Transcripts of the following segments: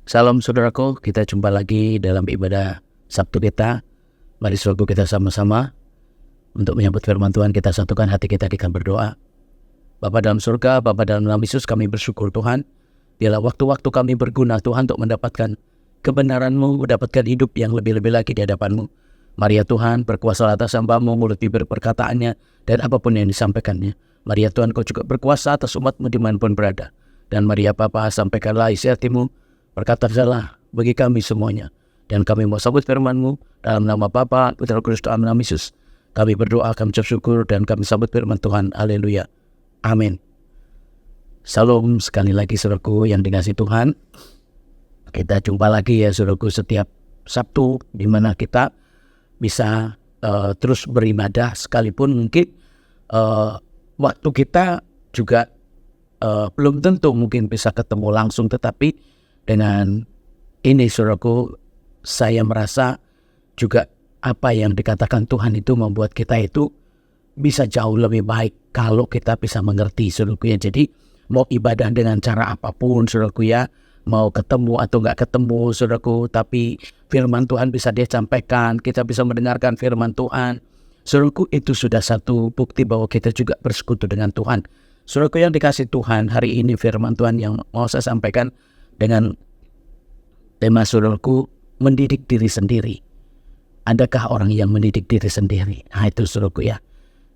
Salam saudaraku, kita jumpa lagi dalam ibadah Sabtu kita. Mari saudaraku kita sama-sama untuk menyambut firman Tuhan, kita satukan hati kita berdoa. Bapa dalam surga, Bapa dalam nama Yesus, kami bersyukur Tuhan. Dialah waktu-waktu kami berguna Tuhan untuk mendapatkan kebenaran-Mu, mendapatkan hidup yang lebih-lebih lagi di hadapan-Mu. Mari ya Tuhan, berkuasa atas hamba-Mu, mulut bibir perkataannya, dan apapun yang disampaikannya. Mari ya Tuhan, Kau juga berkuasa atas umat-Mu dimanapun berada. Dan mari ya Bapa, sampaikanlah isi hati-Mu, berkatalah bagi kami semuanya. Dan kami mau sambut firman-Mu dalam nama Bapa, Putra Kudus, dalam nama Yesus. Kami berdoa, kami bersyukur, dan kami sambut firman Tuhan. Haleluya. Amin. Salam sekali lagi saudaraku yang dikasihi Tuhan. Kita jumpa lagi ya saudaraku setiap Sabtu, di mana kita bisa terus beribadah, sekalipun mungkin waktu kita juga belum tentu mungkin bisa ketemu langsung, tetapi dengan ini saudaraku, saya merasa juga apa yang dikatakan Tuhan itu membuat kita itu bisa jauh lebih baik kalau kita bisa mengerti saudaraku ya. Jadi mau ibadah dengan cara apapun saudaraku ya, mau ketemu atau nggak ketemu saudaraku, tapi firman Tuhan bisa dia sampaikan, kita bisa mendengarkan firman Tuhan. Saudaraku, itu sudah satu bukti bahwa kita juga bersekutu dengan Tuhan. Saudaraku yang dikasih Tuhan, hari ini firman Tuhan yang mau saya sampaikan dengan tema saudaraku, mendidik diri sendiri. Adakah orang yang mendidik diri sendiri? Nah itu saudaraku ya.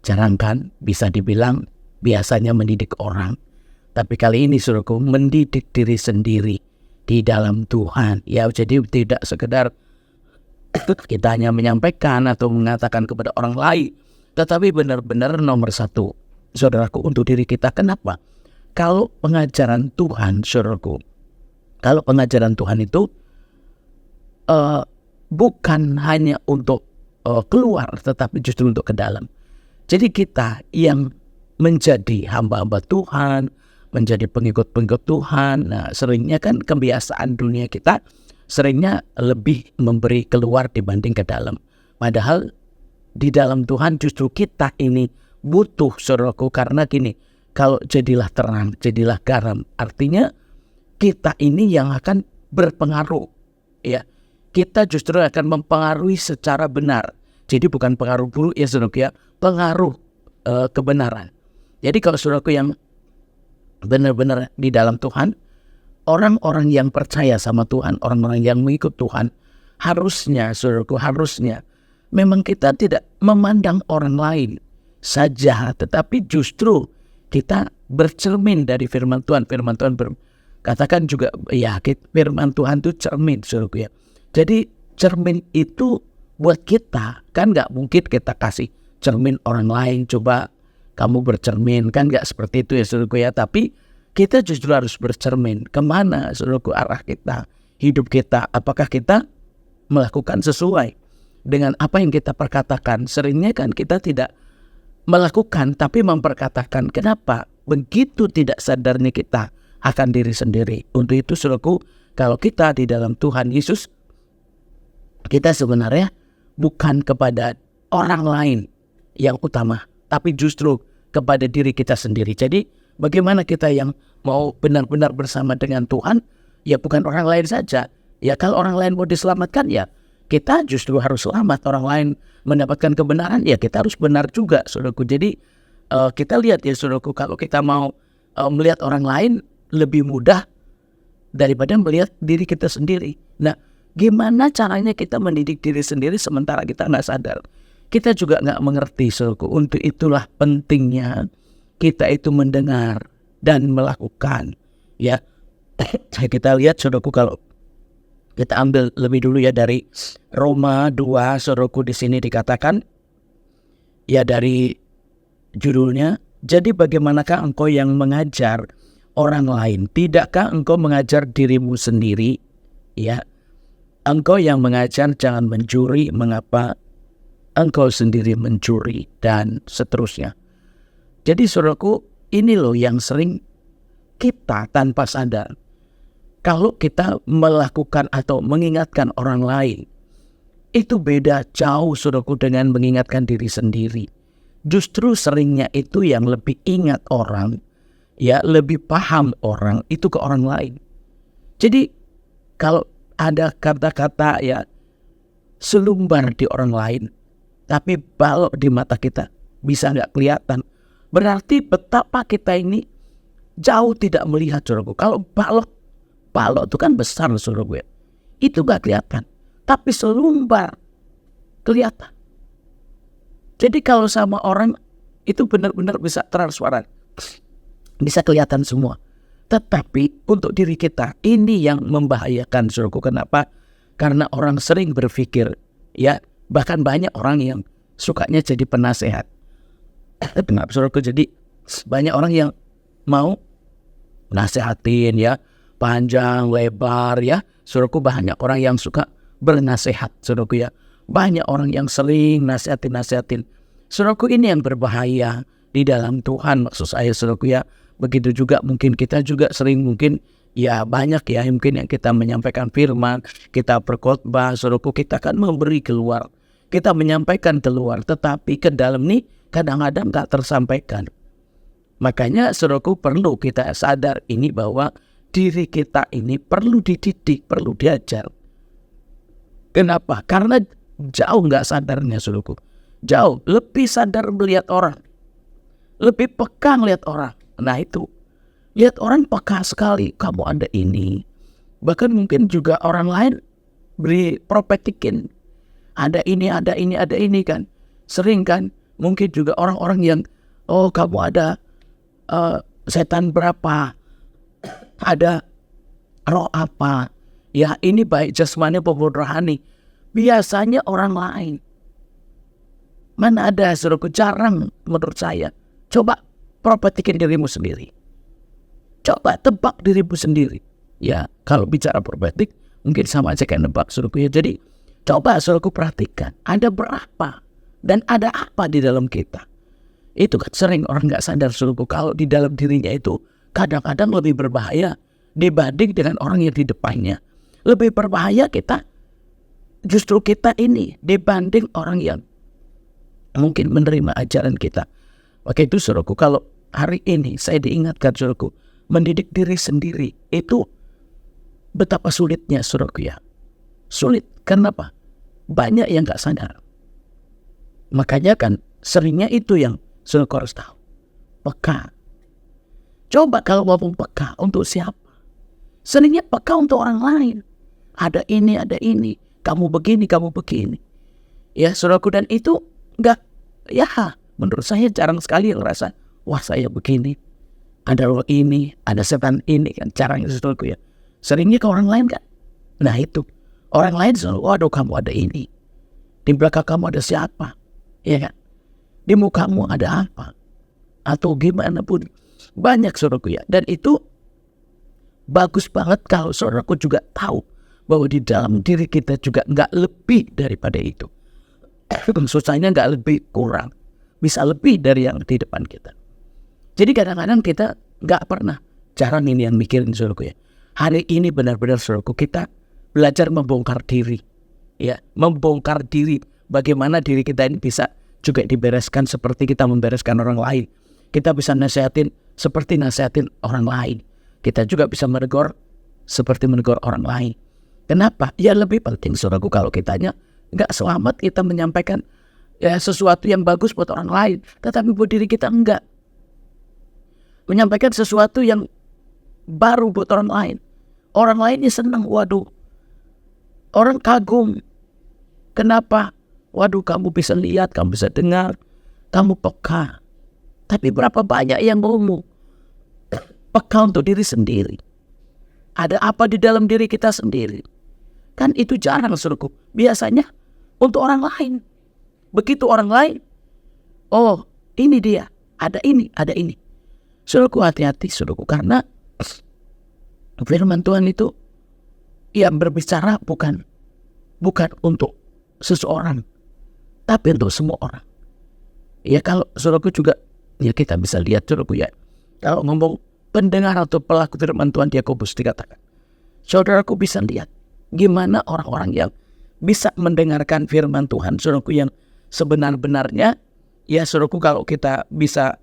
Jarang kan bisa dibilang biasanya mendidik orang. Tapi kali ini saudaraku, mendidik diri sendiri di dalam Tuhan. Ya, jadi tidak sekedar kita hanya menyampaikan atau mengatakan kepada orang lain, tetapi benar-benar nomor satu saudaraku untuk diri kita. Kenapa? Kalau pengajaran Tuhan saudaraku, kalau pengajaran Tuhan itu bukan hanya untuk keluar, tetapi justru untuk ke dalam. Jadi kita yang menjadi hamba-hamba Tuhan, menjadi pengikut-pengikut Tuhan, nah seringnya kan kebiasaan dunia kita seringnya lebih memberi keluar dibanding ke dalam. Padahal di dalam Tuhan justru kita ini butuh saudaraku, karena gini, kalau jadilah terang, jadilah garam, artinya kita ini yang akan berpengaruh ya. Kita justru akan mempengaruhi secara benar. Jadi bukan pengaruh buruk ya saudaraku ya, pengaruh kebenaran. Jadi kalau saudaraku yang benar-benar di dalam Tuhan, orang-orang yang percaya sama Tuhan, orang-orang yang mengikut Tuhan, harusnya saudaraku, harusnya memang kita tidak memandang orang lain saja, tetapi justru kita bercermin dari firman Tuhan. Firman Tuhan katakan juga ya, firman Tuhan itu cermin saudaraku ya. Jadi cermin itu buat kita, kan nggak mungkin kita kasih cermin orang lain, coba kamu bercermin, kan nggak seperti itu ya saudaraku ya. Tapi kita justru harus bercermin kemana saudaraku arah kita, hidup kita, apakah kita melakukan sesuai dengan apa yang kita perkatakan. Seringnya kan kita tidak melakukan tapi memperkatakan. Kenapa? Begitu tidak sadarnya kita akan diri sendiri. Untuk itu saudaraku, kalau kita di dalam Tuhan Yesus, kita sebenarnya bukan kepada orang lain yang utama, tapi justru kepada diri kita sendiri. Jadi bagaimana kita yang mau benar-benar bersama dengan Tuhan, ya bukan orang lain saja. Ya kalau orang lain mau diselamatkan, ya kita justru harus selamat. Orang lain mendapatkan kebenaran, ya kita harus benar juga saudaraku. Jadi kita lihat ya saudaraku, kalau kita mau melihat orang lain, lebih mudah daripada melihat diri kita sendiri. Nah, gimana caranya kita mendidik diri sendiri sementara kita nggak sadar? Kita juga nggak mengerti saudaraku. Untuk itulah pentingnya kita itu mendengar dan melakukan. Ya, kita lihat saudaraku, kalau kita ambil lebih dulu ya dari Roma 2 saudaraku, di sini dikatakan ya dari judulnya, jadi bagaimanakah engkau yang mengajar orang lain? Tidakkah engkau mengajar dirimu sendiri? Ya, engkau yang mengajar jangan mencuri, mengapa engkau sendiri mencuri, dan seterusnya. Jadi saudaraku, ini loh yang sering kita tanpa sadar. Kalau kita melakukan atau mengingatkan orang lain, itu beda jauh saudaraku dengan mengingatkan diri sendiri. Justru seringnya itu yang lebih ingat orang, ya lebih paham orang itu ke orang lain. Jadi kalau ada kata-kata ya selumbar di orang lain, tapi balok di mata kita bisa nggak kelihatan, berarti betapa kita ini jauh tidak melihat, saudaraku. Kalau balok itu kan besar, saudaraku ya, itu nggak kelihatan, tapi selumbar kelihatan. Jadi kalau sama orang itu benar-benar bisa transparan, bisa kelihatan semua. Tetapi untuk diri kita ini yang membahayakan, saudaraku. Kenapa? Karena orang sering berpikir, ya bahkan banyak orang yang sukanya jadi penasehat. Kenapa, saudaraku? Jadi banyak orang yang mau nasehatin ya, panjang lebar ya, saudaraku. Banyak orang yang suka bernasehat, saudaraku ya. Banyak orang yang sering nasehatin. Saudaraku, ini yang berbahaya di dalam Tuhan, maksud saya, saudaraku ya. Begitu juga mungkin kita juga sering mungkin ya banyak ya mungkin yang kita menyampaikan firman, kita berkhotbah, saudaraku, kita kan memberi keluar, kita menyampaikan keluar, tetapi ke dalam nih kadang-kadang gak tersampaikan. Makanya, saudaraku, perlu kita sadar ini bahwa diri kita ini perlu dididik, perlu diajar. Kenapa? Karena jauh gak sadarnya, saudaraku. Jauh lebih sadar melihat orang, lebih peka melihat orang. Nah itu, lihat orang peka sekali, kamu ada ini. Bahkan mungkin juga orang lain beri propetikin, ada ini kan. Sering kan, mungkin juga orang-orang yang, oh kamu ada setan berapa, ada roh apa, ya ini baik jasmani maupun rohani. Biasanya orang lain. Mana ada, saudaraku, jarang menurut saya. Coba propetikin dirimu sendiri. Coba tebak dirimu sendiri. Ya, kalau bicara prophetic mungkin sama aja kayak nebak, saudaraku ya. Jadi coba, saudaraku, perhatikan ada berapa dan ada apa di dalam kita. Itu kan sering orang gak sadar, saudaraku, kalau di dalam dirinya itu kadang-kadang lebih berbahaya dibanding dengan orang yang di depannya. Lebih berbahaya justru kita ini dibanding orang yang mungkin menerima ajaran kita. Maka itu, saudaraku, kalau hari ini saya diingatkan, saudaraku, mendidik diri sendiri itu betapa sulitnya, saudaraku ya. Sulit, kenapa? Banyak yang gak sadar. Makanya kan seringnya itu yang saudaraku harus tahu. Peka. Coba kalau mau peka, untuk siapa? Seringnya peka untuk orang lain. Ada ini. Kamu begini. Ya, saudaraku, dan itu enggak, ya menurut saya jarang sekali yang rasa, wah saya begini, ada roh ini, ada setan ini kan, caranya, saudaraku ya. Seringnya ke orang lain kan. Nah itu, orang lain selalu, waduh kamu ada ini, di belakang kamu ada siapa, ya kan, di mukamu ada apa, atau gimana pun. Banyak, saudaraku ya. Dan itu bagus banget kalau saudaraku juga tahu bahwa di dalam diri kita juga nggak lebih daripada itu. Susahnya nggak lebih, kurang, bisa lebih dari yang di depan kita. Jadi kadang-kadang kita nggak pernah, jarang ini yang mikirin, saudaraku ya. Hari ini benar-benar, saudaraku, kita belajar membongkar diri, ya, membongkar diri. Bagaimana diri kita ini bisa juga dibereskan seperti kita membereskan orang lain. Kita bisa nasihatin seperti nasihatin orang lain. Kita juga bisa menegur seperti menegur orang lain. Kenapa? Ya lebih penting, saudaraku, kalau kitanya nggak selamat kita menyampaikan ya sesuatu yang bagus buat orang lain, tetapi buat diri kita enggak. Menyampaikan sesuatu yang baru buat orang lain. Orang lainnya senang, waduh. Orang kagum. Kenapa? Waduh, kamu bisa lihat, kamu bisa dengar, kamu peka. Tapi berapa banyak yang ngomong peka untuk diri sendiri. Ada apa di dalam diri kita sendiri? Kan itu jarang, saudaraku. Biasanya untuk orang lain. Begitu orang lain, oh ini dia, ada ini. Saudaraku, hati-hati, saudaraku, karena firman Tuhan itu yang berbicara bukan untuk seseorang, tapi untuk semua orang. Ya kalau saudaraku juga, ya kita bisa lihat, saudaraku ya, kalau ngomong pendengar atau pelaku firman Tuhan, Yakobus dikatakan, saudaraku bisa lihat gimana orang-orang yang bisa mendengarkan firman Tuhan, saudaraku, yang sebenar-benarnya. Ya saudaraku, kalau kita bisa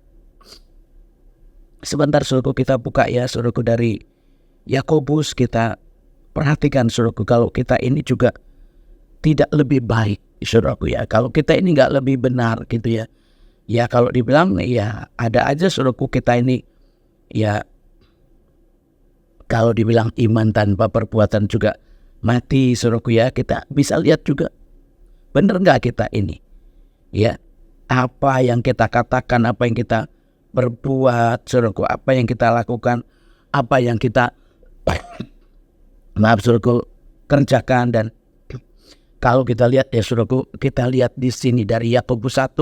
sebentar, saudaraku, kita buka ya, saudaraku, dari Yakobus, kita perhatikan saudaraku, kalau kita ini juga tidak lebih baik saudaraku ya, kalau kita ini nggak lebih benar gitu ya. Ya kalau dibilang ya ada aja saudaraku kita ini ya, kalau dibilang iman tanpa perbuatan juga mati saudaraku ya. Kita bisa lihat juga benar nggak kita ini ya, apa yang kita katakan, apa yang kita berbuat saudaraku, apa yang kita lakukan, apa yang kita maaf saudaraku kerjakan. Dan kalau kita lihat ya saudaraku, kita lihat di sini dari Yakobus 1,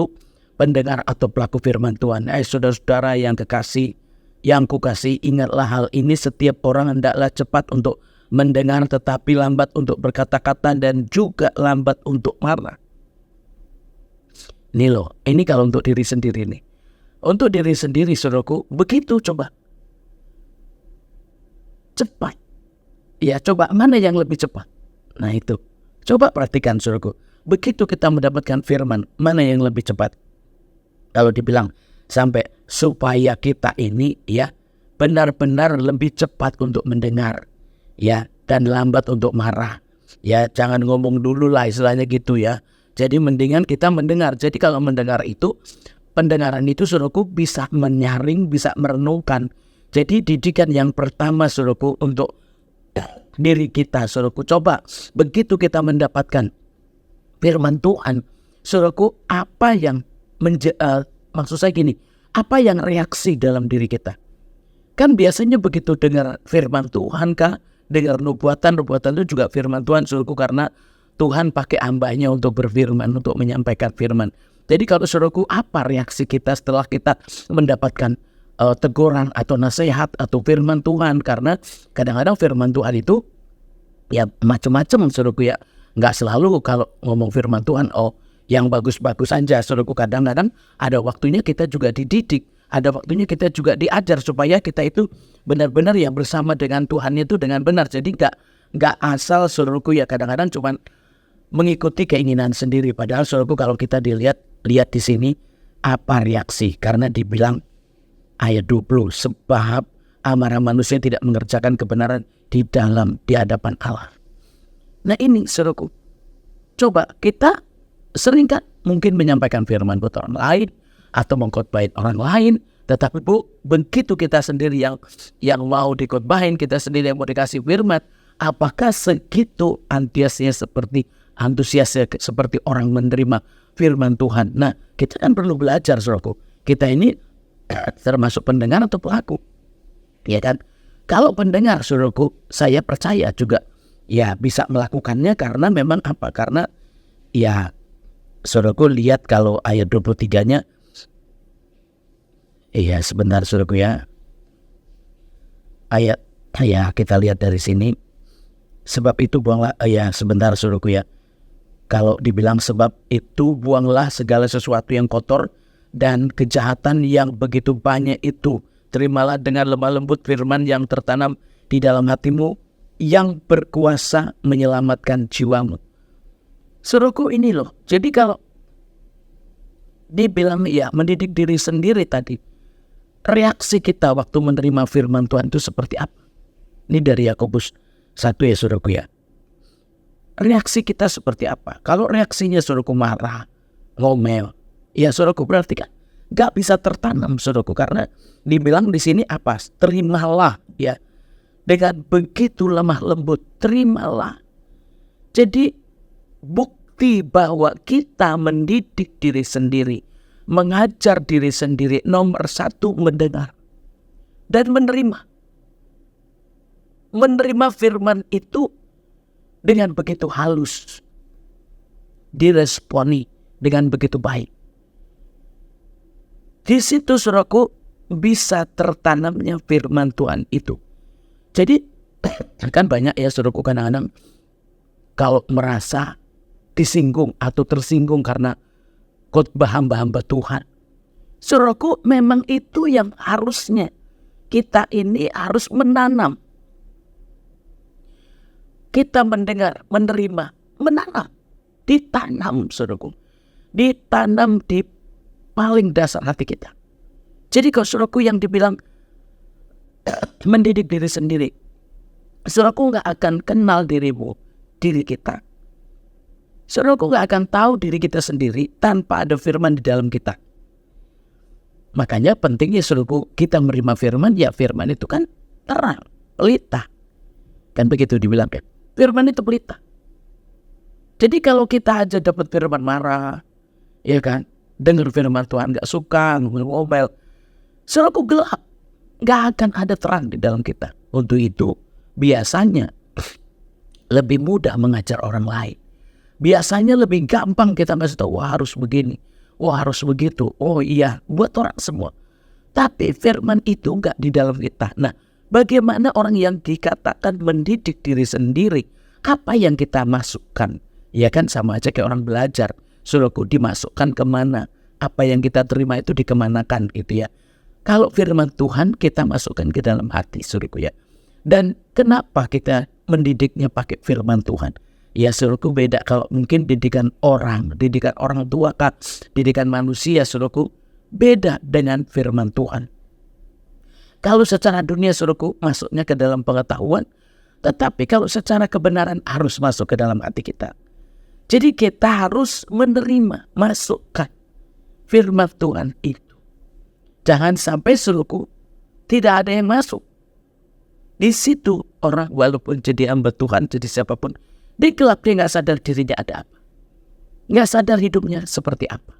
pendengar atau pelaku firman Tuhan. Saudara-saudara yang kekasih, yang kukasih, ingatlah hal ini, setiap orang hendaklah cepat untuk mendengar tetapi lambat untuk berkata-kata dan juga lambat untuk marah. Ini loh, ini kalau untuk diri sendiri nih. Untuk diri sendiri saudaraku, begitu coba. Cepat. Ya coba mana yang lebih cepat. Nah itu. Coba perhatikan saudaraku. Begitu kita mendapatkan firman, mana yang lebih cepat. Kalau dibilang sampai supaya kita ini ya benar-benar lebih cepat untuk mendengar ya, dan lambat untuk marah. Ya jangan ngomong dulu lah istilahnya gitu ya. Jadi mendingan kita mendengar. Jadi kalau mendengar itu, pendengaran itu saudaraku bisa menyaring, bisa merenungkan. Jadi didikan yang pertama saudaraku untuk diri kita saudaraku. Coba begitu kita mendapatkan firman Tuhan saudaraku, apa yang maksud saya gini, apa yang reaksi dalam diri kita? Kan biasanya begitu dengar firman Tuhan kah, dengar nubuatan itu juga firman Tuhan saudaraku, karena Tuhan pakai hambanya untuk berfirman, untuk menyampaikan firman. Jadi kalau saudaraku, apa reaksi kita setelah kita mendapatkan teguran atau nasihat atau firman Tuhan? Karena kadang-kadang firman Tuhan itu ya macam-macam saudaraku ya. Nggak selalu kalau ngomong firman Tuhan yang bagus-bagus saja saudaraku. Kadang-kadang ada waktunya kita juga dididik, ada waktunya kita juga diajar supaya kita itu benar-benar yang bersama dengan Tuhan itu dengan benar. Jadi nggak asal saudaraku ya, kadang-kadang cuma mengikuti keinginan sendiri. Padahal saudaraku kalau kita lihat di sini apa reaksi, karena dibilang ayat 20, sebab amarah manusia tidak mengerjakan kebenaran di hadapan Allah. Nah ini saudaraku, coba kita sering kan mungkin menyampaikan firman buat orang lain atau mengkhotbahin orang lain, tetapi begitu kita sendiri yang mau dikhotbahin, kita sendiri yang mau dikasih firman, apakah segitu antusiasnya seperti orang menerima firman Tuhan? Nah kita kan perlu belajar saudaraku, kita ini termasuk pendengar atau pelaku, ya kan? Kalau pendengar saudaraku, saya percaya juga ya bisa melakukannya, karena memang apa? Karena ya saudaraku lihat kalau ayat 23-nya, iya sebentar saudaraku ya, ayat ya kita lihat dari sini, sebab itu buanglah, ya sebentar saudaraku ya, kalau dibilang sebab itu buanglah segala sesuatu yang kotor dan kejahatan yang begitu banyak itu, terimalah dengan lemah lembut firman yang tertanam di dalam hatimu yang berkuasa menyelamatkan jiwamu. Saudaraku ini loh, jadi kalau dibilang ya mendidik diri sendiri tadi, reaksi kita waktu menerima firman Tuhan itu seperti apa? Ini dari Yakobus 1 ya saudaraku ya. Reaksi kita seperti apa? Kalau reaksinya saudaraku marah, ngomel, ya saudaraku berarti kan gak bisa tertanam saudaraku, karena dibilang di sini apa? Terimalah ya, dengan begitu lemah lembut, terimalah. Jadi bukti bahwa kita mendidik diri sendiri, mengajar diri sendiri, nomor satu mendengar dan menerima firman itu dengan begitu halus, diresponi dengan begitu baik. Di situ saudaraku bisa tertanamnya firman Tuhan itu. Jadi kan banyak ya saudaraku kadang-kadang kalau merasa disinggung atau tersinggung karena khotbah hamba-hamba Tuhan, saudaraku memang itu yang harusnya kita ini harus menanam. Kita mendengar, menerima, menanam, ditanam saudaraku, ditanam di paling dasar hati kita. Jadi kalau saudaraku yang dibilang mendidik diri sendiri, Saudaraku nggak akan kenal diri kita. Saudaraku nggak akan tahu diri kita sendiri tanpa ada firman di dalam kita. Makanya pentingnya saudaraku kita menerima firman, ya firman itu kan terang, pelita. Kan begitu dibilang kan. Firman itu pelita. Jadi kalau kita aja dapat firman marah, ya kan, dengar firman Tuhan nggak suka, ngomel, saudaraku gelap. Nggak akan ada terang di dalam kita. Untuk itu biasanya lebih mudah mengajar orang lain. Biasanya lebih gampang kita ngasih tahu, wah harus begini, wah harus begitu. Oh iya, buat orang semua. Tapi firman itu nggak di dalam kita. Nah, bagaimana orang yang dikatakan mendidik diri sendiri? Apa yang kita masukkan? Ya kan sama aja kayak orang belajar. Saudaraku, dimasukkan kemana? Apa yang kita terima itu dikemanakan gitu ya. Kalau firman Tuhan kita masukkan ke dalam hati, saudaraku ya. Dan kenapa kita mendidiknya pakai firman Tuhan? Ya saudaraku, beda kalau mungkin didikan orang tua kan, didikan manusia saudaraku, beda dengan firman Tuhan. Kalau secara dunia saudaraku masuknya ke dalam pengetahuan, tetapi kalau secara kebenaran harus masuk ke dalam hati kita. Jadi kita harus menerima, masukkan firman Tuhan itu. Jangan sampai saudaraku tidak ada yang masuk. Di situ orang walaupun jadi hamba Tuhan, jadi siapapun, di gelap dia nggak sadar dirinya ada apa, nggak sadar hidupnya seperti apa.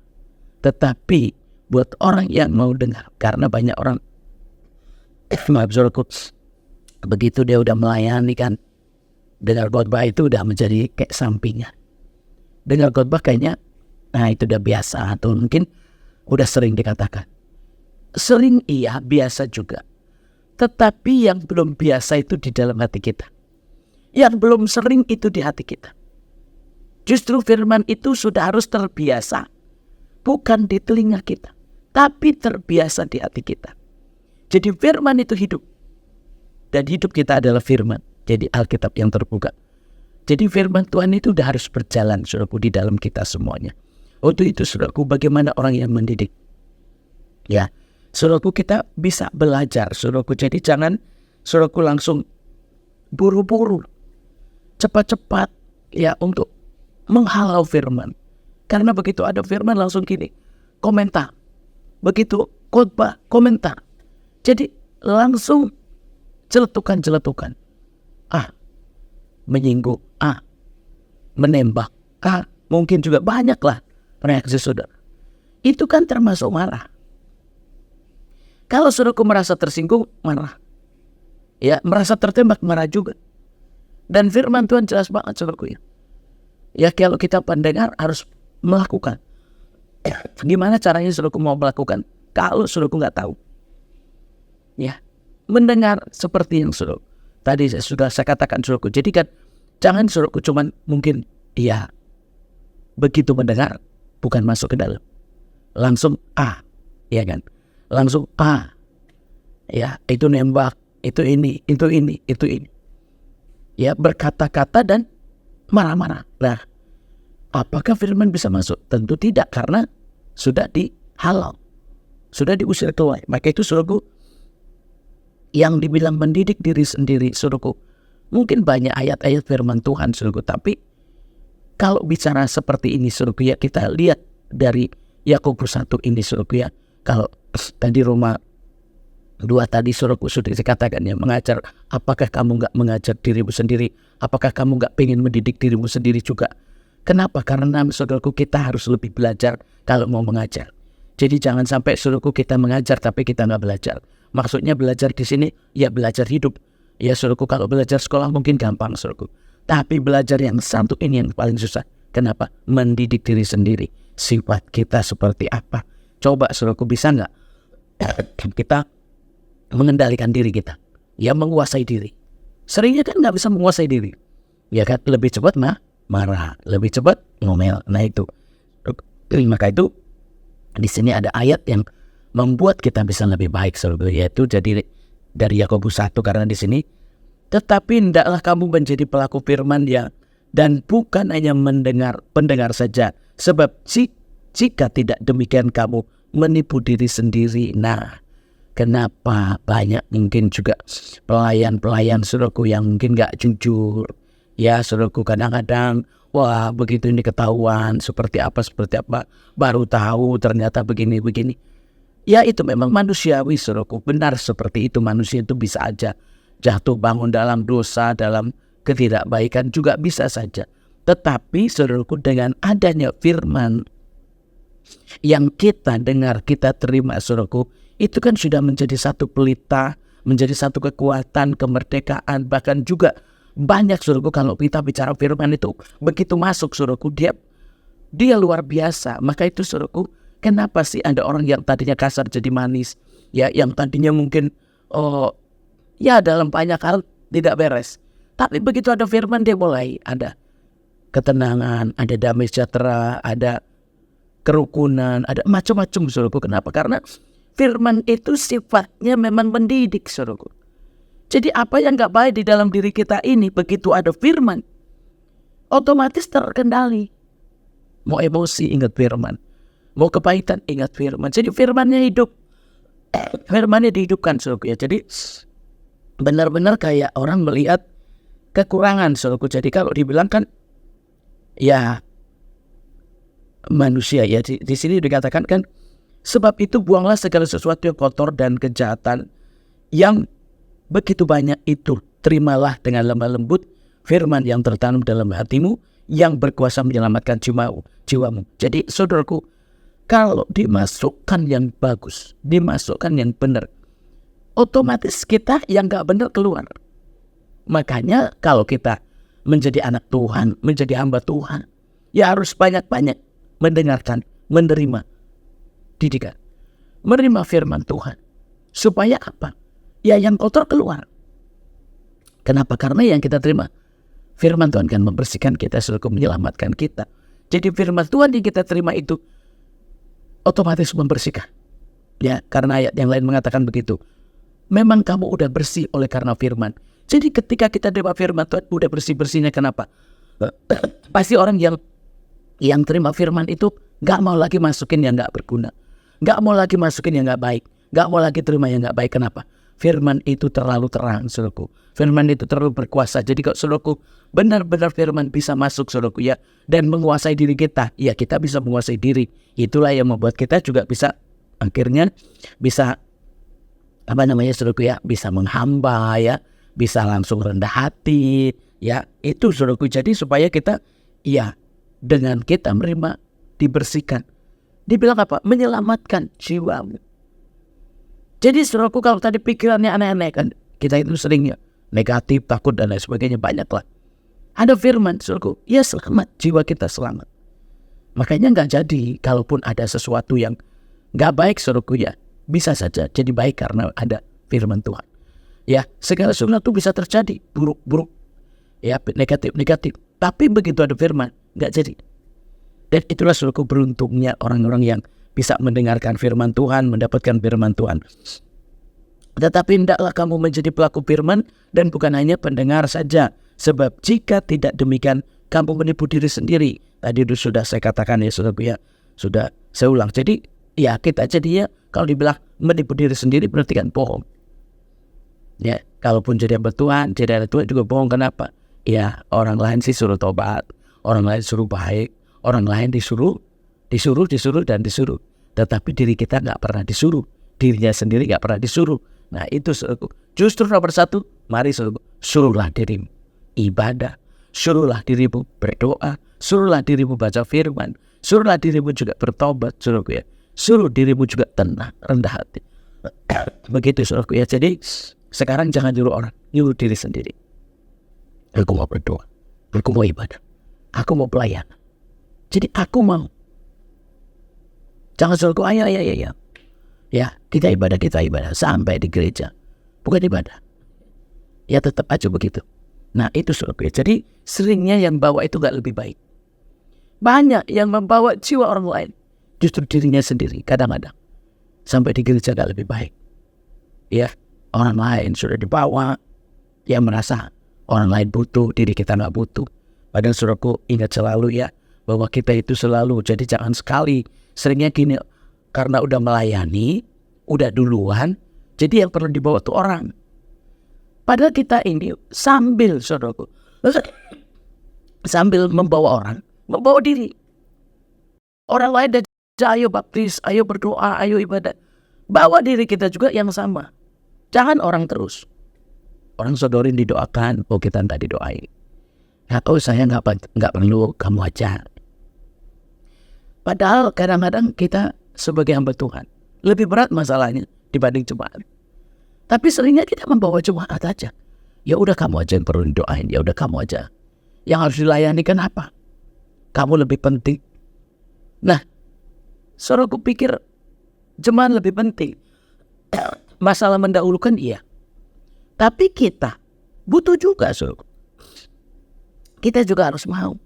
Tetapi buat orang yang mau dengar, karena banyak orang, maaf saudaraku, begitu dia udah melayani kan, dengar khotbah itu udah menjadi kayak sampingan. Dengar khotbah kayaknya, nah itu udah biasa atau mungkin udah sering dikatakan. Sering iya, biasa juga. Tetapi yang belum biasa itu di dalam hati kita. Yang belum sering itu di hati kita. Justru firman itu sudah harus terbiasa. Bukan di telinga kita, tapi terbiasa di hati kita. Jadi firman itu hidup. Dan hidup kita adalah firman. Jadi Alkitab yang terbuka. Jadi firman Tuhan itu sudah harus berjalan, saudaraku, di dalam kita semuanya. Untuk itu, saudaraku, bagaimana orang yang mendidik? Ya, saudaraku, kita bisa belajar, saudaraku. Jadi jangan, saudaraku, langsung buru-buru, cepat-cepat, ya, untuk menghalau firman. Karena begitu ada firman langsung gini, komentar. Begitu khotbah, komentar. Jadi langsung jeletukan. Menyinggung, menembak, mungkin juga banyaklah reaksi saudara. Itu kan termasuk marah. Kalau saudaraku merasa tersinggung, marah. Ya, merasa tertembak, marah juga. Dan firman Tuhan jelas banget saudaraku ya. Ya kalau kita pendengar harus melakukan. Gimana caranya saudaraku mau melakukan? Kalau saudaraku nggak tahu. Ya, mendengar seperti yang saudaraku tadi sudah saya katakan saudaraku. Jadi kan jangan saudaraku cuman mungkin ya begitu mendengar bukan masuk ke dalam. Langsung ya kan. Langsung ya itu nembak, itu ini. Ya berkata-kata dan marah-marah. Nah, apakah firman bisa masuk? Tentu tidak, karena sudah dihalau, sudah diusir keluar. Maka itu saudaraku, yang dibilang mendidik diri sendiri, saudaraku, mungkin banyak ayat-ayat firman Tuhan, saudaraku. Tapi kalau bicara seperti ini, saudaraku, ya kita lihat dari Yakobus 1 ini, saudaraku ya. Kalau tadi Roma 2 tadi, saudaraku, sudah dikatakan ya, mengajar. Apakah kamu nggak mengajar dirimu sendiri? Apakah kamu nggak pengen mendidik dirimu sendiri juga? Kenapa? Karena saudaraku, kita harus lebih belajar kalau mau mengajar. Jadi jangan sampai saudaraku kita mengajar tapi kita nggak belajar. Maksudnya belajar di sini ya belajar hidup. Ya saudaraku, kalau belajar sekolah mungkin gampang saudaraku. Tapi belajar yang satu ini yang paling susah. Kenapa? Mendidik diri sendiri. Sifat kita seperti apa? Coba saudaraku, bisa nggak kita mengendalikan diri kita? Ya menguasai diri. Seringnya kan nggak bisa menguasai diri. Ya kan lebih cepat marah, lebih cepat ngomel. Nah itu. Maka itu di sini ada ayat yang membuat kita bisa lebih baik, saudara, yaitu jadi dari Yakobus 1, karena di sini, tetapi hendaklah kamu menjadi pelaku firman ya, dan bukan hanya pendengar saja, sebab jika tidak demikian kamu menipu diri sendiri. Nah, Kenapa banyak mungkin juga pelayan-pelayan saudaraku yang mungkin gak jujur. Ya saudaraku, kadang-kadang wah begitu ini ketahuan seperti apa, baru tahu ternyata begini-begini. Ya itu memang manusiawi saudaraku, benar seperti itu, manusia itu bisa aja jatuh bangun dalam dosa, dalam ketidakbaikan juga bisa saja. Tetapi saudaraku, dengan adanya firman yang kita dengar, kita terima saudaraku, itu kan sudah menjadi satu pelita, menjadi satu kekuatan, kemerdekaan, bahkan juga banyak saudaraku. Kalau kita bicara firman itu begitu masuk saudaraku, dia luar biasa. Maka itu saudaraku, kenapa sih ada orang yang tadinya kasar jadi manis, ya, yang tadinya mungkin ya dalam banyak hal tidak beres, tapi begitu ada firman dia mulai ada ketenangan, ada damai sejahtera, ada kerukunan, ada macam-macam saudaraku. Kenapa? Karena firman itu sifatnya memang mendidik saudaraku. Jadi apa yang gak baik di dalam diri kita ini, begitu ada firman, otomatis terkendali. Mau emosi ingat firman, mau kepahitan ingat firman. Jadi firmannya hidup, firmannya dihidupkan saudaraku ya. Jadi benar-benar kayak orang melihat kekurangan saudaraku. Jadi kalau dibilang kan ya manusia ya, di sini dikatakan kan, sebab itu buanglah segala sesuatu yang kotor dan kejahatan yang begitu banyak itu. Terimalah dengan lemah lembut firman yang tertanam dalam hatimu, yang berkuasa menyelamatkan jiwamu. Jadi saudaraku, kalau dimasukkan yang bagus, dimasukkan yang benar, otomatis kita yang gak benar keluar. Makanya kalau kita menjadi anak Tuhan, menjadi hamba Tuhan, ya harus banyak-banyak mendengarkan, menerima didikan, menerima firman Tuhan. Supaya apa? Ya yang kotor keluar. Kenapa? Karena yang kita terima firman Tuhan kan membersihkan kita, selalu menyelamatkan kita. Jadi firman Tuhan yang kita terima itu otomatis membersihkan. Ya, karena ayat yang lain mengatakan begitu. Memang kamu udah bersih oleh karena firman. Jadi ketika kita terima firman Tuhan udah bersih-bersihnya. Kenapa? Pasti orang yang terima firman itu gak mau lagi masukin yang gak berguna, gak mau lagi masukin yang gak baik, gak mau lagi terima yang gak baik. Kenapa? Firman itu terlalu terang saudaraku, firman itu terlalu berkuasa. Jadi kalau saudaraku benar-benar firman bisa masuk saudaraku ya, dan menguasai diri kita, ya kita bisa menguasai diri. Itulah yang membuat kita juga bisa akhirnya bisa saudaraku ya, bisa menghamba ya, bisa langsung rendah hati ya. Itu saudaraku. Jadi supaya kita ya dengan kita menerima dibersihkan. Dibilang apa? Menyelamatkan jiwamu. Jadi saudaraku, kalau tadi pikirannya aneh-aneh kan, kita itu seringnya negatif, takut dan lain sebagainya, banyaklah. Ada firman saudaraku, ya selamat, jiwa kita selamat. Makanya gak jadi kalaupun ada sesuatu yang gak baik saudaraku ya, bisa saja jadi baik karena ada firman Tuhan. Ya, segala sesuatu bisa terjadi buruk-buruk, ya negatif-negatif. Tapi begitu ada firman, gak jadi. Dan itulah saudaraku beruntungnya orang-orang yang bisa mendengarkan firman Tuhan, mendapatkan firman Tuhan. Tetapi hendaklah kamu menjadi pelaku firman dan bukan hanya pendengar saja. Sebab jika tidak demikian, kamu menipu diri sendiri. Tadi itu sudah saya katakan ya saudaraku ya, sudah saya ulang. Jadi ya kita jadinya kalau dibilang menipu diri sendiri berarti kan bohong. Ya, kalaupun jadi hamba Tuhan, jadi anak Tuhan juga bohong. Kenapa? Ya orang lain sih suruh tobat, orang lain suruh baik, orang lain disuruh. Tetapi diri kita gak pernah disuruh, dirinya sendiri gak pernah disuruh. Nah itu saudaraku, justru nomor satu, mari saudaraku, suruhlah dirimu ibadah, suruhlah dirimu berdoa, suruhlah dirimu baca firman, suruhlah dirimu juga bertobat saudaraku ya, suruh dirimu juga tenang, rendah hati. Begitu saudaraku ya. Jadi sekarang jangan nyuruh orang, nyuruh diri sendiri. Aku mau berdoa, aku mau ibadah, aku mau pelayanan. Jadi aku mau. Jangan suruhku, ayo. Ya, kita ibadah sampai di gereja. Bukan ibadah. Ya tetap aja begitu. Nah itu suruhku ya. Jadi seringnya yang bawa itu gak lebih baik. Banyak yang membawa jiwa orang lain, justru dirinya sendiri kadang-kadang. Sampai di gereja gak lebih baik. Ya, orang lain sudah dibawa, ya merasa orang lain butuh, diri kita gak butuh. Padahal suruhku ingat selalu ya, bahwa kita itu selalu, jadi jangan sekali seringnya gini, karena udah melayani, udah duluan, Jadi yang perlu dibawa itu orang. Padahal kita ini sambil, saudaraku, sambil membawa orang, membawa diri. Orang lain dan ayo baptis, ayo berdoa, ayo ibadah. Bawa diri kita juga yang sama. Jangan orang terus. Orang sodorin didoakan, oh kita tak didoain. Oh saya nggak perlu, kamu aja. Padahal kadang-kadang kita sebagai hamba Tuhan lebih berat masalahnya dibanding jemaat. Tapi seringnya kita membawa jemaat aja. Ya udah kamu aja yang perlu didoain, ya udah kamu aja. Yang harus dilayani kan apa? Kamu lebih penting. Nah, saudaraku pikir jemaat lebih penting. Masalah mendahulukan iya. Tapi kita butuh juga, saudaraku. Kita juga harus mau.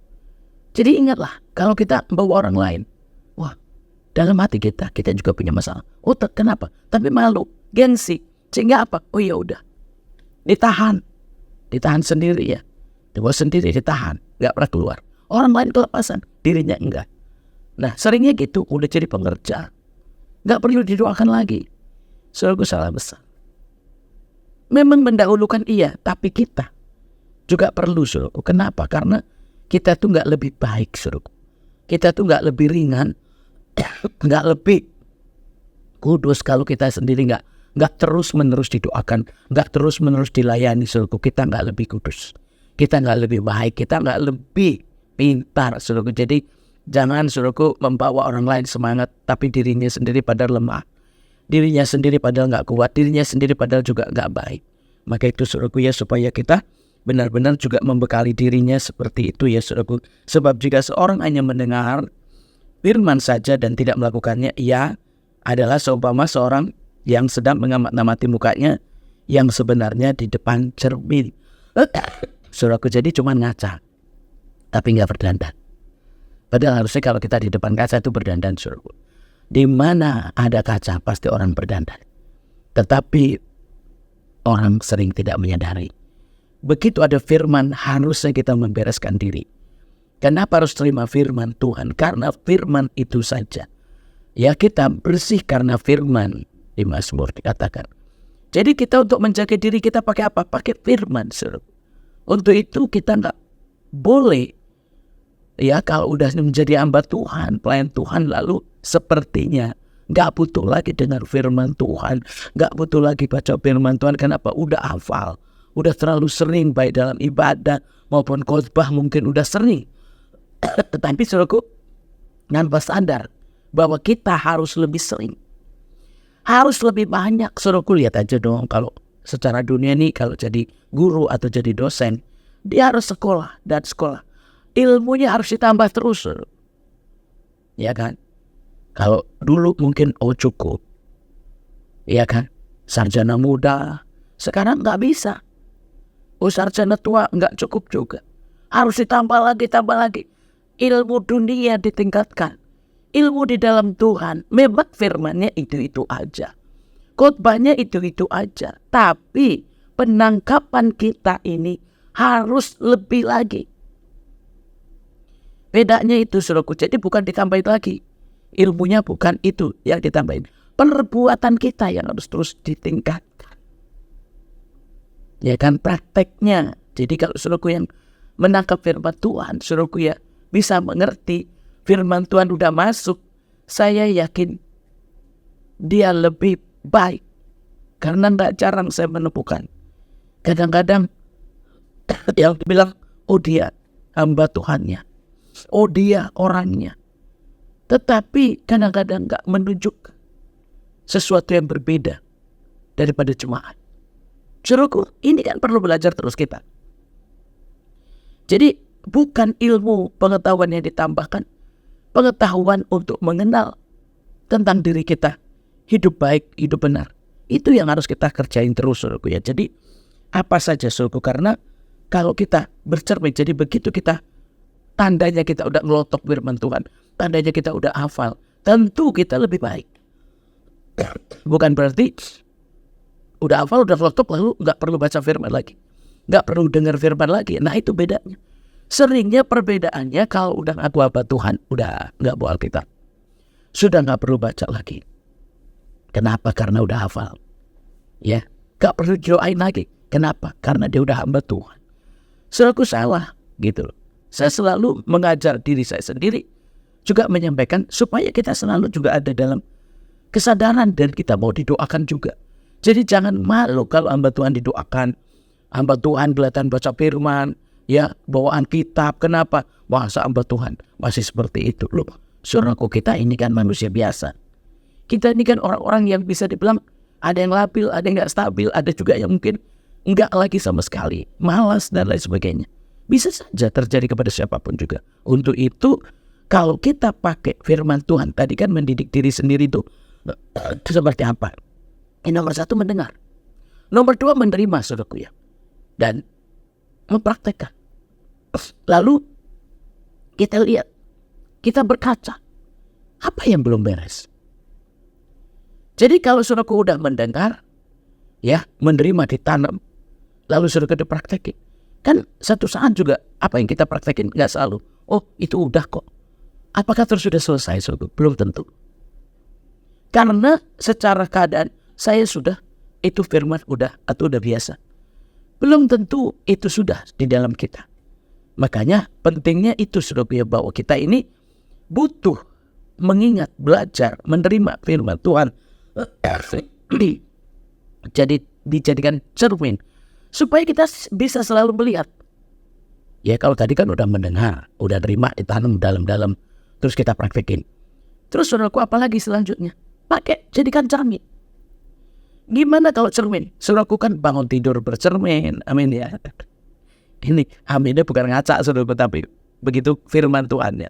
Jadi ingatlah, kalau kita membawa orang lain, wah, dalam hati kita juga punya masalah. Oh, kenapa? Tapi malu, gengsi. Sehingga apa? Oh ya udah, ditahan sendiri ya, dibawa sendiri, ditahan, nggak pernah keluar. Orang lain kelepasan, dirinya enggak. Nah, seringnya gitu, udah jadi pengerja, nggak perlu didoakan lagi. Saudaraku, salah besar. Memang mendahulukan iya, tapi kita juga perlu, saudaraku. Kenapa? Karena kita tuh nggak lebih baik, saudaraku. Kita tuh nggak lebih ringan, nggak lebih kudus kalau kita sendiri nggak terus menerus didoakan, nggak terus menerus dilayani, saudaraku. Kita nggak lebih kudus, kita nggak lebih baik, kita nggak lebih pintar, saudaraku. Jadi jangan, saudaraku, membawa orang lain semangat, tapi dirinya sendiri padahal lemah, dirinya sendiri padahal nggak kuat, dirinya sendiri padahal juga nggak baik. Maka itu, saudaraku, ya supaya kita benar-benar juga membekali dirinya seperti itu ya, saudaraku. Sebab jika seorang hanya mendengar firman saja dan tidak melakukannya, ia adalah seumpama seorang yang sedang mengamati mukanya yang sebenarnya di depan cermin. Saudaraku, jadi cuma ngaca, tapi nggak berdandan. Padahal harusnya kalau kita di depan kaca itu berdandan, saudaraku. Di mana ada kaca pasti orang berdandan. Tetapi orang sering tidak menyadari. Begitu ada firman, harusnya kita membereskan diri. Kenapa harus terima firman Tuhan? Karena firman itu saja. Ya, kita bersih karena firman. Di Mazmur dikatakan. Jadi kita untuk menjaga diri kita pakai apa? Pakai firman, saudara. Untuk itu kita nggak boleh, ya, kalau udah menjadi hamba Tuhan, pelayan Tuhan, lalu sepertinya nggak butuh lagi dengar firman Tuhan, nggak butuh lagi baca firman Tuhan. Kenapa? Udah hafal, udah terlalu sering, baik dalam ibadah maupun khotbah mungkin udah sering. Tetapi saudaraku, tanpa sadar bahwa kita harus lebih sering, harus lebih banyak. Saudaraku, lihat aja dong, kalau secara dunia nih, kalau jadi guru atau jadi dosen, dia harus sekolah dan sekolah. Ilmunya harus ditambah terus, ya kan? Kalau dulu mungkin cukup, ya kan? Sarjana muda, sekarang nggak bisa. Sarjana tua nggak cukup juga. Harus ditambah lagi, tambah lagi. Ilmu dunia ditingkatkan. Ilmu di dalam Tuhan, memang firmannya itu-itu aja. Khotbahnya itu-itu aja. Tapi penangkapan kita ini harus lebih lagi. Bedanya itu, saudaraku. Jadi bukan ditambahin lagi. Ilmunya bukan itu yang ditambahin. Perbuatan kita yang harus terus ditingkatkan. Ya kan, prakteknya. Jadi kalau saudaraku yang menangkap firman Tuhan, saudaraku ya bisa mengerti firman Tuhan udah masuk, saya yakin dia lebih baik. Karena nggak jarang saya menemukan. Kadang-kadang yang bilang, oh dia hamba Tuhannya, oh dia orangnya. Tetapi kadang-kadang nggak menunjukkan sesuatu yang berbeda daripada jemaat. Saudaraku, ini kan perlu belajar terus kita. Jadi bukan ilmu pengetahuan yang ditambahkan, pengetahuan untuk mengenal tentang diri kita, hidup baik, hidup benar. Itu yang harus kita kerjain terus, saudaraku ya. Jadi apa saja, saudaraku, karena kalau kita bercermin, jadi begitu kita, tandanya kita udah ngelotok firman Tuhan, tandanya kita udah hafal, tentu kita lebih baik. Bukan berarti udah hafal, udah ngelotok, lalu nggak perlu baca firman lagi, nggak perlu dengar firman lagi. Nah, itu bedanya. Seringnya perbedaannya kalau udah ngaku hamba Tuhan, udah nggak bawa Alkitab, sudah nggak perlu baca lagi. Kenapa? Karena udah hafal. Ya, gak perlu doain lagi. Kenapa? Karena dia udah hamba Tuhan. Saudaraku, salah gitu loh. Saya selalu mengajar diri saya sendiri, juga menyampaikan supaya kita selalu juga ada dalam kesadaran dan kita mau didoakan juga. Jadi jangan malu kalau hamba Tuhan didoakan. Hamba Tuhan kelihatan baca firman, ya, bawaan kitab. Kenapa? Masa hamba Tuhan masih seperti itu loh. Saudaraku, kita ini kan manusia biasa. Kita ini kan orang-orang yang bisa dibilang ada yang labil, ada yang gak stabil, ada juga yang mungkin enggak lagi sama sekali, malas dan lain sebagainya. Bisa saja terjadi kepada siapapun juga. Untuk itu, kalau kita pakai firman Tuhan, tadi kan mendidik diri sendiri itu seperti apa? Nomor 1, mendengar. Nomor 2, menerima, saudaraku ya. Dan mempraktekkan. Lalu kita lihat, kita berkaca, apa yang belum beres? Jadi kalau saudaraku udah mendengar, ya, menerima, ditanam, lalu saudara dipraktekin, kan satu saat juga apa yang kita praktekin nggak selalu, oh itu udah kok. Apakah terus sudah selesai, saudara? Belum tentu. Karena secara keadaan saya sudah, itu firman udah atau udah biasa. Belum tentu itu sudah di dalam kita. Makanya pentingnya itu, saudara, bahwa kita ini butuh mengingat, belajar, menerima firman Tuhan. Jadi dijadikan cermin supaya kita bisa selalu melihat. Ya kalau tadi kan udah mendengar, udah terima, ditanam dalam-dalam, terus kita praktekin. Terus saudaraku, apalagi selanjutnya? Pakai, jadikan cermin. Gimana kalau cermin? Saudaraku kan bangun tidur bercermin, amin ya. Ini aminnya bukan ngaca, saudaraku, tapi begitu firman Tuhan ya.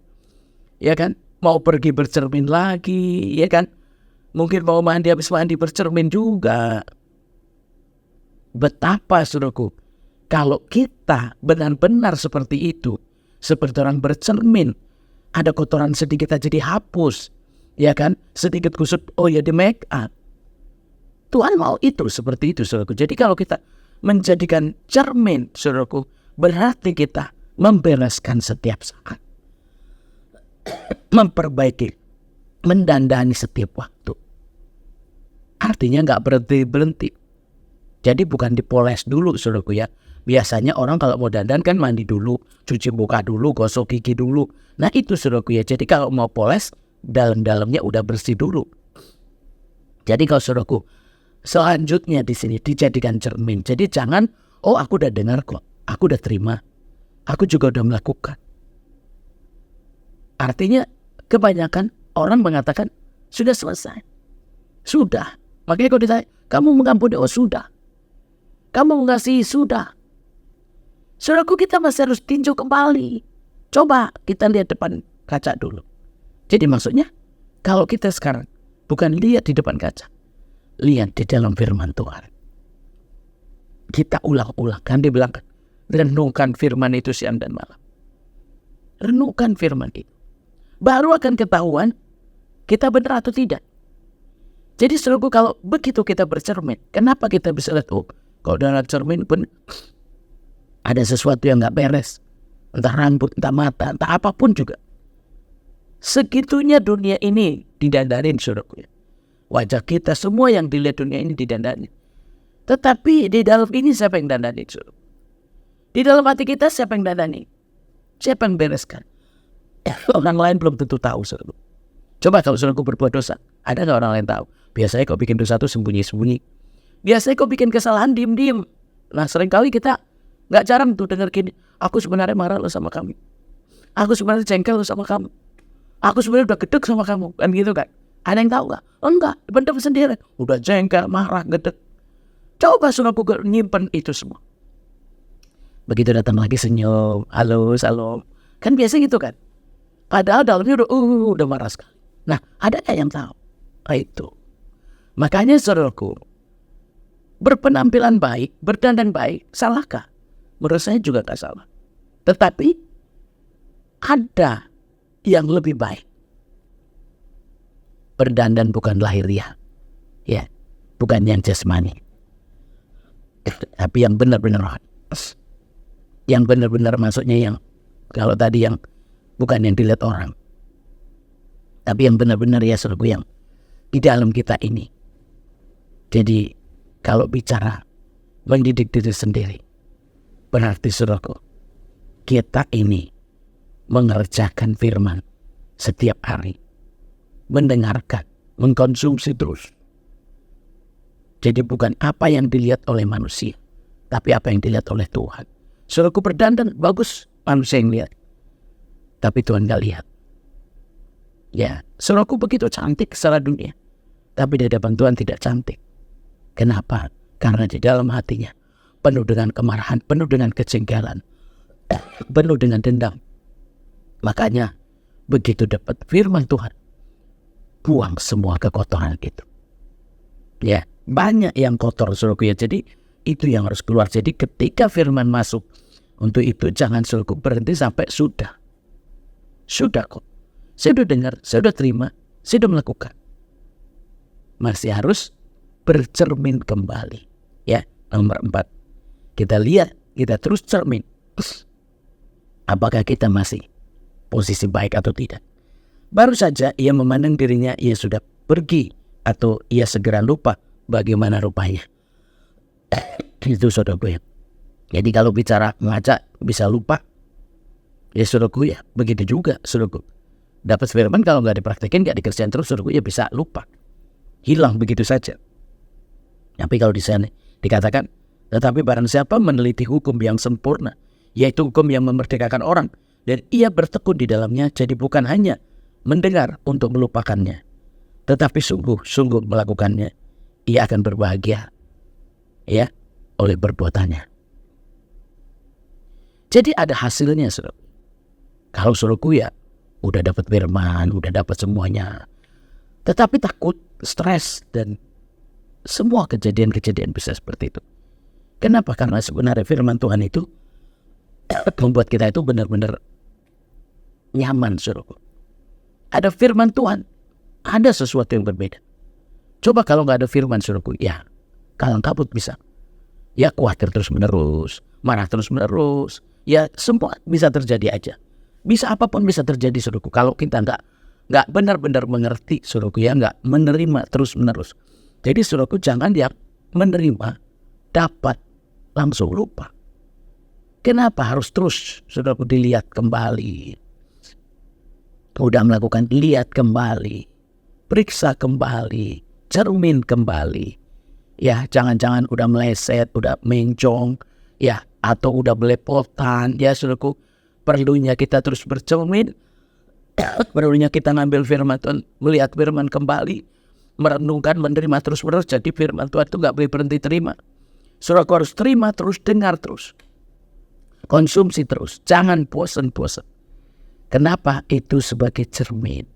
Ya kan? Mau pergi bercermin lagi, ya kan? Mungkin mau mandi, habis mandi bercermin juga. Betapa, saudaraku, kalau kita benar-benar seperti itu, seperti orang bercermin, ada kotoran sedikit aja dihapus, ya kan? Sedikit kusut, oh ya, di make up. Tuhan mau itu, seperti itu, saudaraku. Jadi kalau kita menjadikan cermin, saudaraku, berarti kita membereskan setiap saat, memperbaiki, mendandani setiap waktu. Artinya nggak berhenti-berhenti. Jadi bukan dipoles dulu, saudaraku ya. Biasanya orang kalau mau dandan kan mandi dulu, cuci muka dulu, gosok gigi dulu. Nah itu, saudaraku ya. Jadi kalau mau poles, dalam-dalamnya udah bersih dulu. Jadi kalau saudaraku, selanjutnya di sini dijadikan cermin. Jadi jangan, oh aku udah dengar kok, aku udah terima, aku juga udah melakukan. Artinya kebanyakan orang mengatakan sudah selesai. Sudah. Makanya kalau ditanya, kamu mengampuni, oh sudah. Kamu mengasihi, sudah. Saudaraku, kita masih harus tinjau kembali. Coba kita lihat depan kaca dulu. Jadi maksudnya, kalau kita sekarang bukan lihat di depan kaca, lihat di dalam firman Tuhan. Kita ulang-ulang. Kan dibilang, renungkan firman itu siang dan malam. Renungkan firman itu. Baru akan ketahuan kita benar atau tidak. Jadi saudaraku, kalau begitu kita bercermin, kenapa kita bisa lihat, oh, kalau dalam cermin pun ada sesuatu yang gak beres. Entah rambut, entah mata, entah apapun juga. Segitunya dunia ini didandanin, saudaraku. Wajah kita, semua yang dilihat dunia ini didandanin. Tetapi di dalam ini siapa yang dandanin, saudaraku? Di dalam hati kita siapa yang dandanin? Siapa yang bereskan? Orang lain belum tentu tahu, saudaraku. Coba kalau saudaraku berbuat dosa, ada gak orang lain tahu? Biasanya kau bikin dosa itu sembunyi-sembunyi. Biasanya kau bikin kesalahan diem-diem. Nah seringkali kita gak jarang tuh dengar gini, aku sebenarnya marah lo sama kamu, aku sebenarnya jengkel lo sama kamu, aku sebenarnya udah gedek sama kamu, kan gitu kan? Ada yang tahu gak? Enggak, pendem sendiri. Udah jengkel, marah, gedek. Coba saudaraku nyimpen itu semua. Begitu datang lagi senyum, halo, salam. Kan biasa gitu kan? Padahal dalamnya udah marah sekali. Nah, ada gak yang tahu? Itu. Makanya saudaraku, berpenampilan baik, berdandan baik, salahkah? Menurut saya juga gak salah. Tetapi ada yang lebih baik. Berdandan bukan lahiriah, ya, bukan yang jasmani, tapi yang benar-benar rohani. Yang benar-benar maksudnya yang, kalau tadi yang bukan yang dilihat orang, tapi yang benar-benar ya saudaraku, yang di dalam kita ini. Jadi kalau bicara mendidik diri sendiri, berarti saudaraku, kita ini mengerjakan firman setiap hari, mendengarkan, mengkonsumsi terus. Jadi bukan apa yang dilihat oleh manusia, tapi apa yang dilihat oleh Tuhan. Saudaraku, berdandan bagus, manusia yang lihat, tapi Tuhan gak lihat. Ya, saudaraku begitu cantik secara dunia, tapi di hadapan Tuhan tidak cantik. Kenapa? Karena di dalam hatinya penuh dengan kemarahan, penuh dengan kejengkelan, penuh dengan dendam. Makanya begitu dapat firman Tuhan, buang semua kekotoran itu. Ya, banyak yang kotor saudaraku ya. Jadi itu yang harus keluar. Jadi ketika firman masuk, untuk itu jangan saudaraku berhenti sampai sudah. Sudah kok. Saya sudah dengar, saya sudah terima, saya sudah melakukan. Masih harus bercermin kembali. Ya, nomor 4. Kita lihat, kita terus cermin. Apakah kita masih posisi baik atau tidak. Baru saja ia memandang dirinya, ia sudah pergi, atau ia segera lupa bagaimana rupanya. Itu saudaraku ya. Jadi kalau bicara mengajak bisa lupa, ya saudaraku ya, begitu juga saudaraku. Dapat firman kalau nggak dipraktekin, nggak dikerjain terus saudaraku ya bisa lupa. Hilang begitu saja. Tapi kalau di sana dikatakan, tetapi barang siapa meneliti hukum yang sempurna, yaitu hukum yang memerdekakan orang, dan ia bertekun di dalamnya, jadi bukan hanya mendengar untuk melupakannya, tetapi sungguh-sungguh melakukannya, ia akan berbahagia ya oleh perbuatannya. Jadi ada hasilnya saudara. Kalau saudaraku ya udah dapat firman, udah dapat semuanya, tetapi takut, stres, dan semua kejadian-kejadian bisa seperti itu. Kenapa? Karena sebenarnya firman Tuhan itu membuat kita itu benar-benar nyaman saudaraku. Ada firman Tuhan, ada sesuatu yang berbeda. Coba kalau nggak ada firman saudaraku, ya kalang kabut bisa. Ya khawatir terus menerus, marah terus menerus, ya semua bisa terjadi aja. Bisa apapun bisa terjadi saudaraku. Kalau kita nggak benar-benar mengerti saudaraku ya, nggak menerima terus menerus. Jadi saudaraku jangan dia menerima, dapat, langsung lupa. Kenapa harus terus saudaraku dilihat kembali? Udah melakukan, lihat kembali, periksa kembali, cermin kembali. Ya jangan-jangan udah meleset, udah mencong, ya atau udah belepotan. Ya saudaraku, perlunya kita terus bercermin, perlunya kita ngambil firman Tuhan, melihat firman kembali, merenungkan, menerima terus menerus. Jadi firman Tuhan itu nggak boleh berhenti terima. Saudaraku harus terima terus, dengar terus, konsumsi terus, jangan bosan-bosan. Kenapa? Itu sebagai cermin.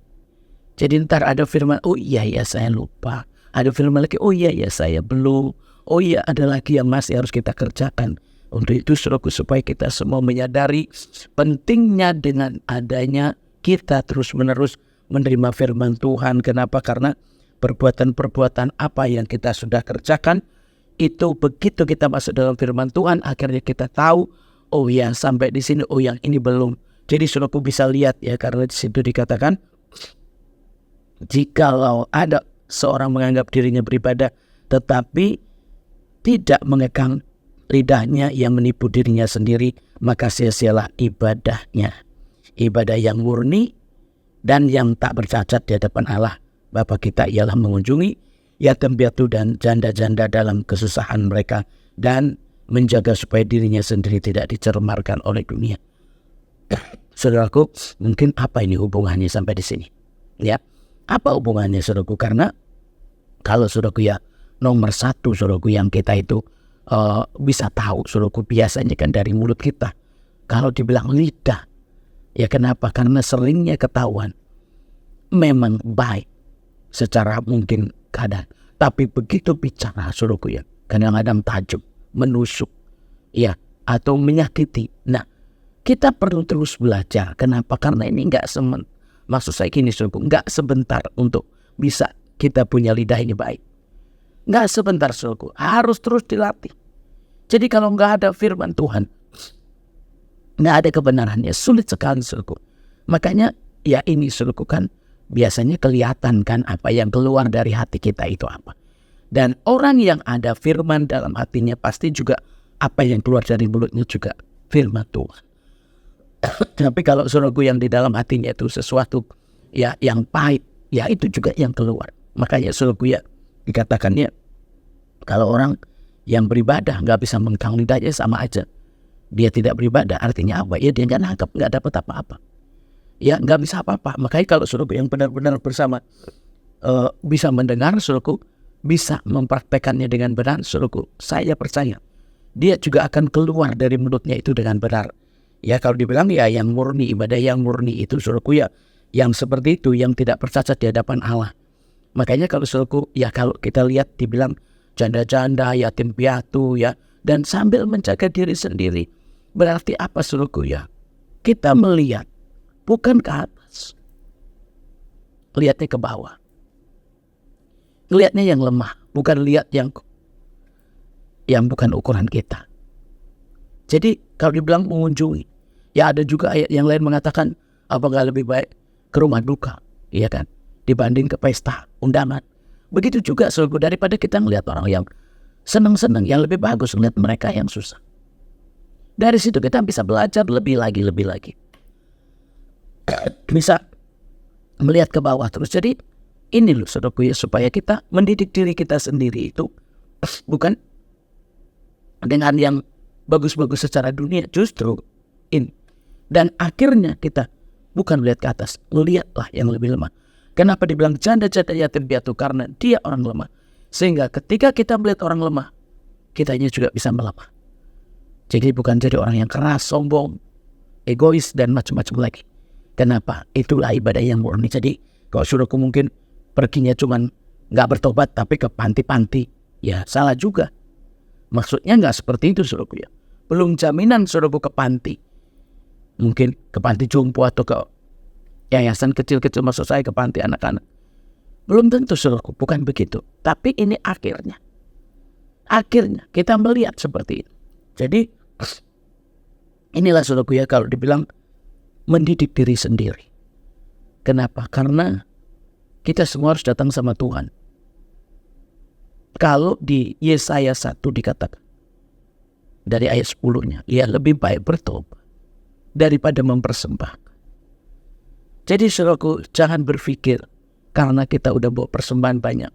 Jadi ntar ada firman, oh iya ya saya lupa. Ada firman lagi, oh iya ya saya belum. Oh iya ada lagi yang masih harus kita kerjakan. Untuk itu saudaraku, supaya kita semua menyadari pentingnya dengan adanya kita terus menerus menerima firman Tuhan. Kenapa? Karena perbuatan-perbuatan apa yang kita sudah kerjakan, itu begitu kita masuk dalam firman Tuhan, akhirnya kita tahu, oh ya sampai di sini, oh yang ini belum. Jadi saudaraku bisa lihat ya, karena di situ dikatakan, jikalau ada seorang menganggap dirinya beribadah, tetapi tidak mengekang lidahnya yang menipu dirinya sendiri, maka sia-sialah ibadahnya. Ibadah yang murni dan yang tak bercacat di hadapan Allah Bapa kita ialah mengunjungi yatim piatu dan janda-janda dalam kesusahan mereka, dan menjaga supaya dirinya sendiri tidak dicemarkan oleh dunia. Saudaraku, mungkin apa ini hubungannya sampai di sini? Ya, apa hubungannya saudaraku? Karena kalau saudaraku ya nomor 1 saudaraku yang kita itu bisa tahu saudaraku, biasanya kan dari mulut kita. Kalau dibilang lidah, ya kenapa? Karena seringnya ketahuan memang baik secara mungkin kadang, tapi begitu bicara saudaraku ya kadang-kadang tajam, menusuk, ya atau menyakiti. Nah, kita perlu terus belajar. Kenapa? Karena ini maksud saya gini saudaraku, nggak sebentar untuk bisa kita punya lidah ini baik. Nggak sebentar saudaraku, harus terus dilatih. Jadi kalau nggak ada firman Tuhan, nggak ada kebenarannya, sulit sekali saudaraku. Makanya ya ini saudaraku kan biasanya kelihatan kan apa yang keluar dari hati kita itu apa. Dan orang yang ada firman dalam hatinya pasti juga apa yang keluar dari mulutnya juga firman Tuhan. Tapi kalau saudaraku yang di dalam hatinya itu sesuatu ya yang pahit, ya itu juga yang keluar. Makanya saudaraku ya dikatakan ya, kalau orang yang beribadah nggak bisa mengkang lidahnya sama aja dia tidak beribadah. Artinya apa? Ya dia nggak nangkap, nggak dapat apa-apa. Ya nggak bisa apa-apa. Makanya kalau saudaraku yang benar-benar bersama bisa mendengar, saudaraku bisa mempraktekannya dengan benar, saudaraku saya percaya dia juga akan keluar dari mulutnya itu dengan benar. Ya kalau dibilang ya yang murni, ibadah yang murni itu saudaraku ya yang seperti itu, yang tidak bercacat di hadapan Allah. Makanya kalau saudaraku ya kalau kita lihat dibilang janda-janda, yatim piatu ya, dan sambil menjaga diri sendiri. Berarti apa saudaraku ya? Kita melihat bukan ke atas, lihatnya ke bawah. Lihatnya yang lemah, bukan lihat yang bukan ukuran kita. Jadi kalau dibilang mengunjungi, ya ada juga ayat yang lain mengatakan apakah lebih baik ke rumah duka, iya kan, dibanding ke pesta undangan. Begitu juga saudaraku, daripada kita melihat orang yang senang-senang, yang lebih bagus melihat mereka yang susah. Dari situ kita bisa belajar lebih lagi. Bisa melihat ke bawah terus. Jadi ini loh saudaraku ya, supaya kita mendidik diri kita sendiri itu bukan dengan yang bagus-bagus secara dunia, justru ini. Dan akhirnya kita bukan melihat ke atas, melihatlah yang lebih lemah. Kenapa dibilang janda-janda yatim piatu? Karena dia orang lemah. Sehingga ketika kita melihat orang lemah, kitanya juga bisa melemah. Jadi bukan jadi orang yang keras, sombong, egois, dan macam-macam lagi. Kenapa? Itulah ibadah yang murni. Jadi kalau saudaraku mungkin perginya cuman nggak bertobat tapi ke panti-panti, ya salah juga. Maksudnya nggak seperti itu saudaraku ya. Belum jaminan saudaraku ke panti. Mungkin ke panti jompo atau ke yayasan kecil-kecil, maksud saya ke panti anak-anak. Belum tentu saudaraku, bukan begitu. Tapi ini akhirnya. Akhirnya kita melihat seperti itu. Jadi inilah saudaraku ya kalau dibilang mendidik diri sendiri. Kenapa? Karena kita semua harus datang sama Tuhan. Kalau di Yesaya 1 dikatakan dari ayat 10-nya, ya lebih baik bertobat daripada mempersembahkan. Jadi saudaraku, jangan berpikir karena kita udah bawa persembahan banyak,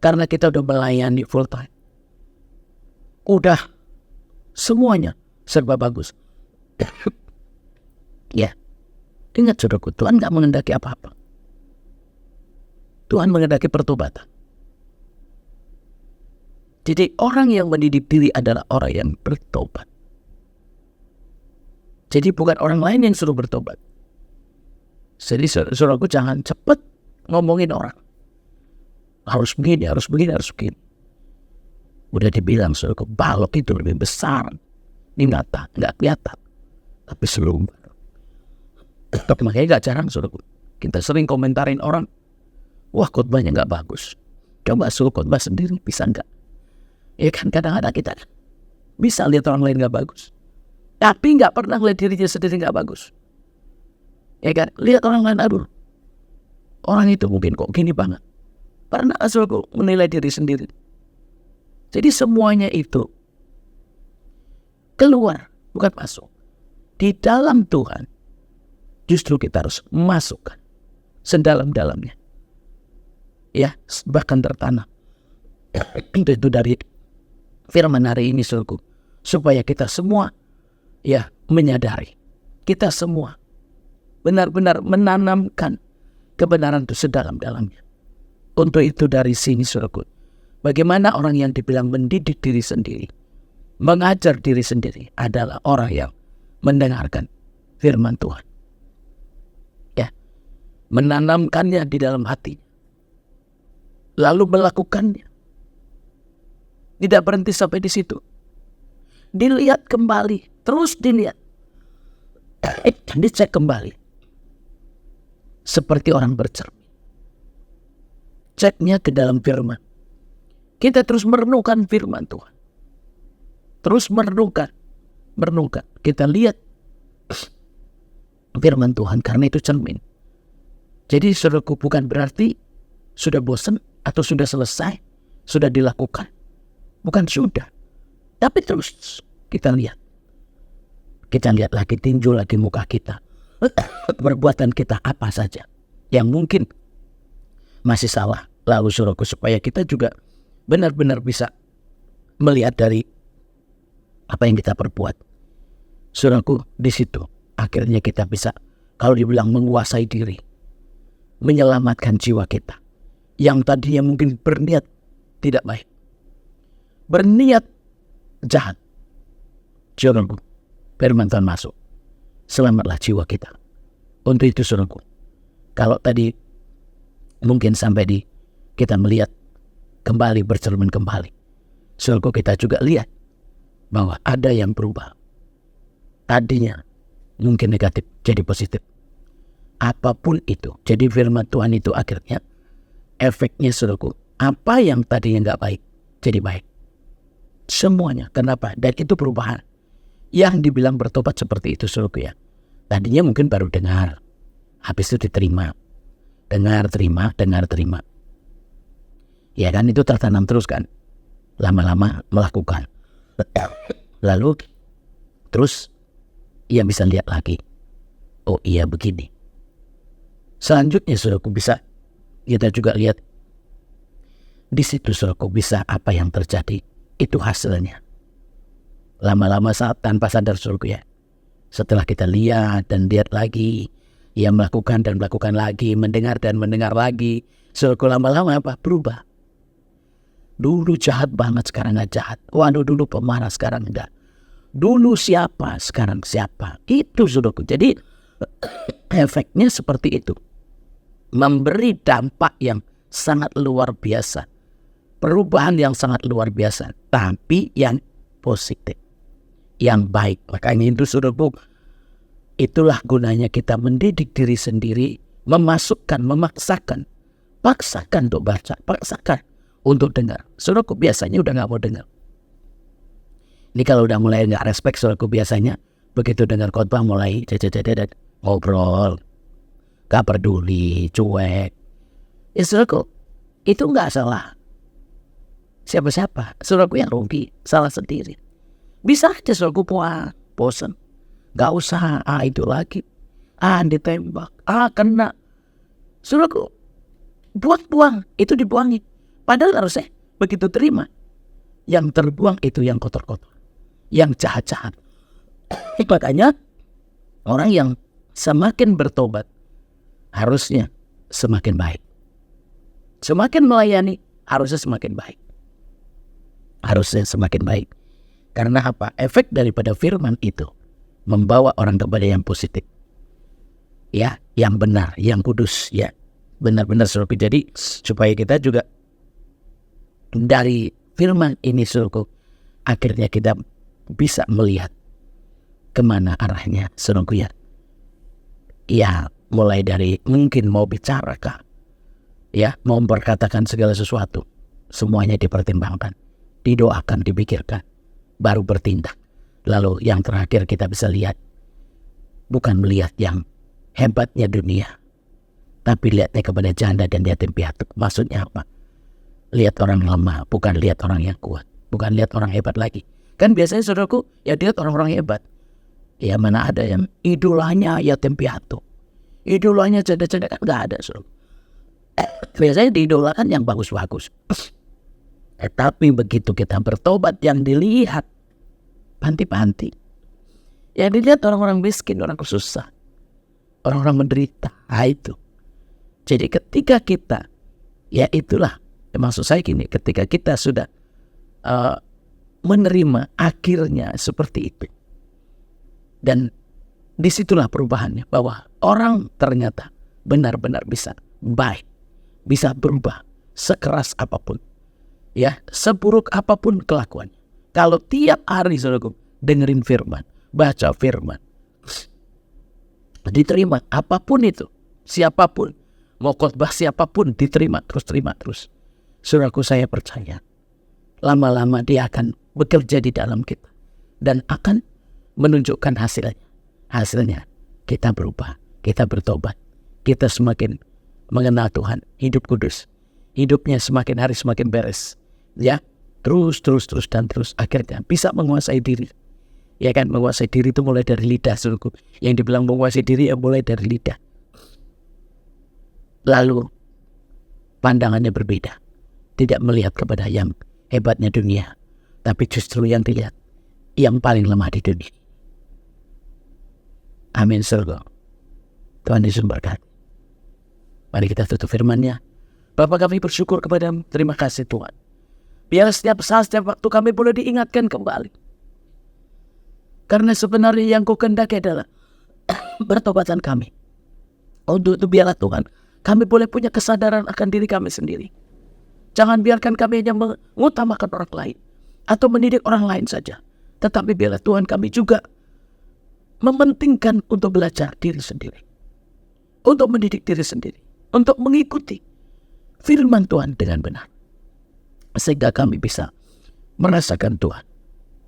karena kita udah melayani full time, udah semuanya serba bagus. Ya, ingat saudaraku, Tuhan gak mengendaki apa-apa. Tuhan mengendaki pertobatan. Jadi orang yang mendidik diri adalah orang yang bertobat. Jadi bukan orang lain yang suruh bertobat. Jadi saudaraku jangan cepat ngomongin orang. Harus begini, harus begini, harus begini. Udah dibilang saudaraku, balok itu lebih besar. Ini mata, nggak kelihatan. Tapi sebelum. Tapi makanya gak jarang saudaraku, kita sering komentarin orang. Wah khotbahnya gak bagus. Coba suruh khotbah sendiri, bisa gak? Ya kan kadang-kadang kita bisa lihat orang lain gak bagus, tapi gak pernah lihat dirinya sendiri gak bagus. Ya kan, lihat orang lain, aduh orang itu mungkin kok gini banget. Pernah saudaraku menilai diri sendiri. Jadi semuanya itu keluar, bukan masuk. Di dalam Tuhan justru kita harus masukkan sedalam-dalamnya. Ya, bahkan tertanam. Itu dari firman hari ini saudaraku, supaya kita semua ya menyadari, kita semua benar-benar menanamkan kebenaran itu sedalam-dalamnya. Untuk itu dari sini saudaraku, bagaimana orang yang dibilang mendidik diri sendiri, mengajar diri sendiri adalah orang yang mendengarkan firman Tuhan. Ya, menanamkannya di dalam hati, lalu melakukannya. Tidak berhenti sampai di situ. Dilihat kembali, terus dilihat. Dicek kembali. Seperti orang bercermin. Ceknya ke dalam firman. Kita terus merenungkan firman Tuhan. Terus merenungkan. Kita lihat firman Tuhan karena itu cermin. Jadi saudaraku, bukan berarti sudah bosan atau sudah selesai sudah dilakukan. Bukan sudah. Tapi terus kita lihat. Kita lihat lagi, tinjau lagi muka kita. Perbuatan kita apa saja yang mungkin masih salah. Lalu saudaraku, supaya kita juga benar-benar bisa melihat dari apa yang kita perbuat. Saudaraku, di situ akhirnya kita bisa, kalau dibilang menguasai diri, menyelamatkan jiwa kita. Yang tadinya mungkin berniat tidak baik, berniat jahat. Saudaraku, firman Tuhan masuk, selamatlah jiwa kita. Untuk itu saudaraku, kalau tadi mungkin sampai kita melihat kembali, bercermin kembali, saudaraku, kita juga lihat bahwa ada yang berubah. Tadinya mungkin negatif jadi positif. Apapun itu, jadi firman Tuhan itu akhirnya efeknya saudaraku, apa yang tadinya nggak baik jadi baik. Semuanya. Kenapa? Dan itu perubahan. Yang dibilang bertobat seperti itu saudaraku ya. Tadinya mungkin baru dengar, habis itu diterima. Dengar, terima, dengar, terima. Ya kan, itu tertanam terus kan. Lama-lama melakukan. Lalu terus ia bisa lihat lagi. Oh iya begini. Selanjutnya saudaraku bisa kita juga lihat di situ saudaraku bisa apa yang terjadi. Itu hasilnya. Lama-lama saat tanpa sadar saudaraku ya. Setelah kita lihat dan lihat lagi, ia melakukan dan melakukan lagi, mendengar dan mendengar lagi. Saudaraku, lama-lama apa? Berubah. Dulu jahat banget, sekarang gak jahat. Waduh, dulu pemarah, sekarang enggak. Dulu siapa, sekarang siapa. Itu saudaraku. Jadi efeknya seperti itu. Memberi dampak yang sangat luar biasa. Perubahan yang sangat luar biasa. Tapi yang positif. Yang baik. Makanya itu saudaraku, itulah gunanya kita mendidik diri sendiri. Memasukkan, memaksakan. Paksakan untuk baca. Paksakan untuk dengar. Saudaraku, biasanya udah gak mau dengar. Ini kalau udah mulai gak respect, saudaraku, biasanya begitu dengar khotbah mulai ngobrol, gak peduli, cuek. Ya saudaraku, itu gak salah siapa-siapa. Saudaraku yang rugi, salah sendiri. Bisa aja saudaraku bosan. Gak usah, itu lagi. Ditembak, kena. Saudaraku, buang, itu dibuangin. Padahal harusnya begitu terima. Yang terbuang itu yang kotor-kotor. Yang jahat-jahat. Makanya orang yang semakin bertobat harusnya semakin baik. Semakin melayani harusnya semakin baik. Harusnya semakin baik. Karena apa? Efek daripada firman itu membawa orang kepada yang positif. Ya, yang benar, yang kudus, ya. Benar-benar saudaraku. Jadi supaya kita juga dari firman ini saudaraku, akhirnya kita bisa melihat kemana arahnya saudaraku ya. Ya, mulai dari mungkin mau bicara kah? Ya, mau berkatakan segala sesuatu. Semuanya dipertimbangkan, didoakan, dipikirkan, baru bertindak. Lalu yang terakhir kita bisa lihat, bukan melihat yang hebatnya dunia, tapi lihatnya kepada janda dan yatim piatu. Maksudnya apa? Lihat orang lemah, bukan lihat orang yang kuat. Bukan lihat orang hebat lagi. Kan biasanya saudaraku, ya lihat orang-orang hebat. Ya mana ada yang idolanya yatim piatu. Idolanya janda-janda, kan gak ada saudaraku. Biasanya diidolakan yang bagus-bagus. Tapi begitu kita bertobat, yang dilihat panti-panti. Yang dilihat orang-orang miskin, orang susah, orang-orang menderita. Itu. Jadi ketika kita, ya itulah, maksud saya gini, ketika kita sudah menerima akhirnya seperti itu. Dan disitulah perubahannya, bahwa orang ternyata benar-benar bisa baik, bisa berubah sekeras apapun, ya, seburuk apapun kelakuan. Kalau tiap hari saudaraku dengerin firman, baca firman, diterima apapun itu, siapapun, mau khotbah siapapun diterima terus, terima terus. Saudaraku, saya percaya lama-lama dia akan bekerja di dalam kita dan akan menunjukkan hasilnya. Hasilnya kita berubah, kita bertobat, kita semakin mengenal Tuhan, hidup kudus, hidupnya semakin hari semakin beres, Ya, terus dan terus akhirnya bisa menguasai diri. Ya kan, menguasai diri itu mulai dari lidah, saudaraku. Yang dibilang menguasai diri ya mulai dari lidah. Lalu pandangannya berbeda. Tidak melihat kepada yang hebatnya dunia, tapi justru yang dilihat yang paling lemah di dunia. Amin, saudara. Tuhan Yesus berkati. Mari kita tutup firman-Nya. Bapa, kami bersyukur kepada-Mu. Terima kasih Tuhan. Biar setiap saat, setiap waktu kami boleh diingatkan kembali. Karena sebenarnya yang Kau kehendaki adalah bertobatan kami. Untuk itu biarlah Tuhan, kami boleh punya kesadaran akan diri kami sendiri. Jangan biarkan kami hanya mengutamakan orang lain atau mendidik orang lain saja. Tetapi biarlah Tuhan kami juga mementingkan untuk belajar diri sendiri. Untuk mendidik diri sendiri. Untuk mengikuti firman Tuhan dengan benar. Sehingga kami bisa merasakan Tuhan.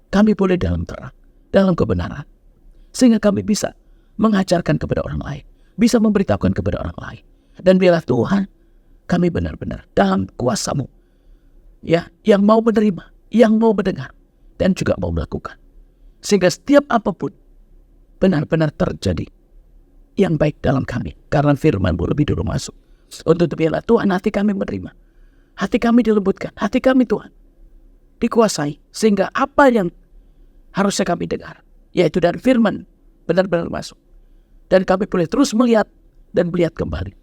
Kami boleh dalam terang, dalam kebenaran. Sehingga kami bisa mengajarkan kepada orang lain. Bisa memberitahukan kepada orang lain. Dan biarlah Tuhan, kami benar-benar dalam kuasa-Mu. Ya, yang mau menerima, yang mau mendengar, dan juga mau melakukan. Sehingga setiap apapun benar-benar terjadi yang baik dalam kami. Karena firman-Mu lebih dulu masuk. Untuk biarlah Tuhan, hati kami menerima. Hati kami dilembutkan. Hati kami Tuhan dikuasai. Sehingga apa yang harusnya kami dengar, yaitu dari firman, benar-benar masuk. Dan kami boleh terus melihat dan melihat kembali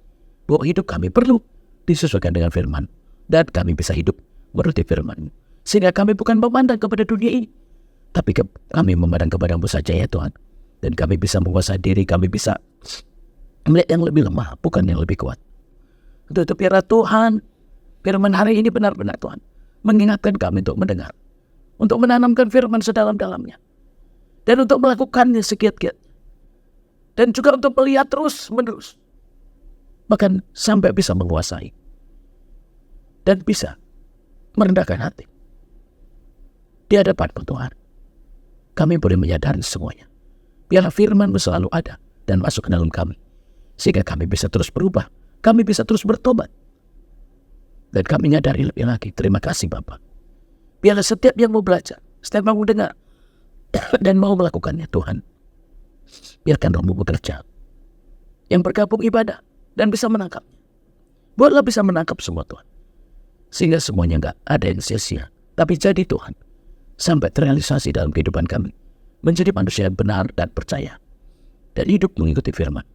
bahwa hidup kami perlu disesuaikan dengan firman. Dan kami bisa hidup menuruti firman. Sehingga kami bukan memandang kepada dunia ini, tapi kami memandang kepada-Mu saja ya Tuhan. Dan kami bisa menguasai diri, kami bisa melihat yang lebih lemah, bukan yang lebih kuat. Untuk itu biarlah Tuhan, firman hari ini benar-benar Tuhan mengingatkan kami untuk mendengar, untuk menanamkan firman sedalam-dalamnya, dan untuk melakukannya segiat-giat, dan juga untuk melihat terus-menerus, bahkan sampai bisa menguasai dan bisa merendahkan hati di hadapan-Mu Tuhan. Kami boleh menyadari semuanya. Biarlah firman-Mu selalu ada dan masuk ke dalam kami, sehingga kami bisa terus berubah, kami bisa terus bertobat, dan kami menyadari lebih lagi. Terima kasih Bapa. Biarlah setiap yang mau belajar, setiap yang mau dengar dan mau melakukannya Tuhan, biarkan Roh-Mu bekerja, yang bergabung ibadah dan bisa menangkapnya. Buatlah bisa menangkap semua Tuhan, sehingga semuanya enggak ada yang sia-sia, tapi jadi Tuhan, sampai terrealisasi dalam kehidupan kami, menjadi manusia yang benar dan percaya, dan hidup mengikuti firman.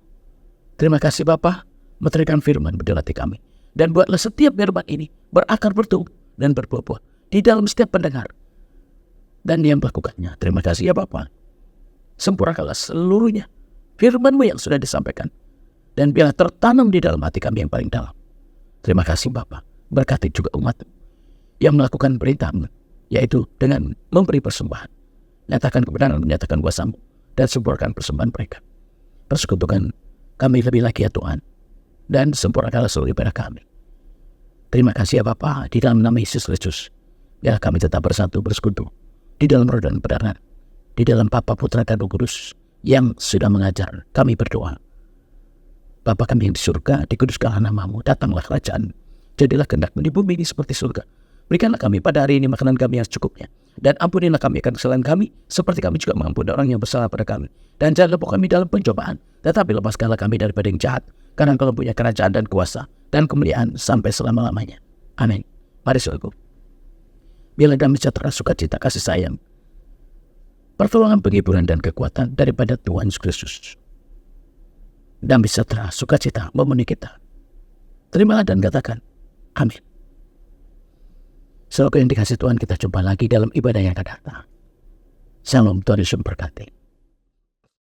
Terima kasih Bapa, meteraikan firman di hati kami, dan buatlah setiap firman ini berakar, bertumbuh, dan berbuah-buah di dalam setiap pendengar, dan yang melakukannya. Terima kasih ya Bapa. Sempurnakanlah seluruhnya firman-Mu yang sudah disampaikan, dan biarlah tertanam di dalam hati kami yang paling dalam. Terima kasih Bapa. Berkati juga umat yang melakukan perintah-Mu, yaitu dengan memberi persembahan, nyatakan kebenaran, menyatakan kuasa-Mu, dan sempurnakan persembahan mereka. Persekutukan kami lebih lagi ya Tuhan, dan sempurnakanlah seluruh ibadah kami. Terima kasih ya Bapa, di dalam nama Yesus Kristus, biarlah kami tetap bersatu, bersekutu di dalam roh dan kebenaran, di dalam Bapa, Putra, dan Roh Kudus yang sudah mengajar. Kami berdoa. Bapa kami yang di surga, dikuduskanlah nama-Mu, datanglah kerajaan, jadilah kehendak-Mu di bumi ini seperti surga. Berikanlah kami pada hari ini makanan kami yang secukupnya, dan ampunilah kami akan kesalahan kami, seperti kami juga mengampuni orang yang bersalah pada kami. Dan jangan bawa kami dalam pencobaan, tetapi lepaskanlah kami daripada yang jahat, karena Engkau punya kerajaan dan kuasa dan kemuliaan sampai selama-lamanya. Amin. Mari saudaraku, biarlah damai sejahtera, sukacita, kasih sayang, pertolongan, penghiburan, dan kekuatan daripada Tuhan Yesus Kristus, damai sejahtera, sukacita memenuhi kita. Terimalah dan katakan amin. Saudara yang dikasih Tuhan, kita jumpa lagi dalam ibadah yang akan datang. Shalom, Tuhan Yesus memberkati.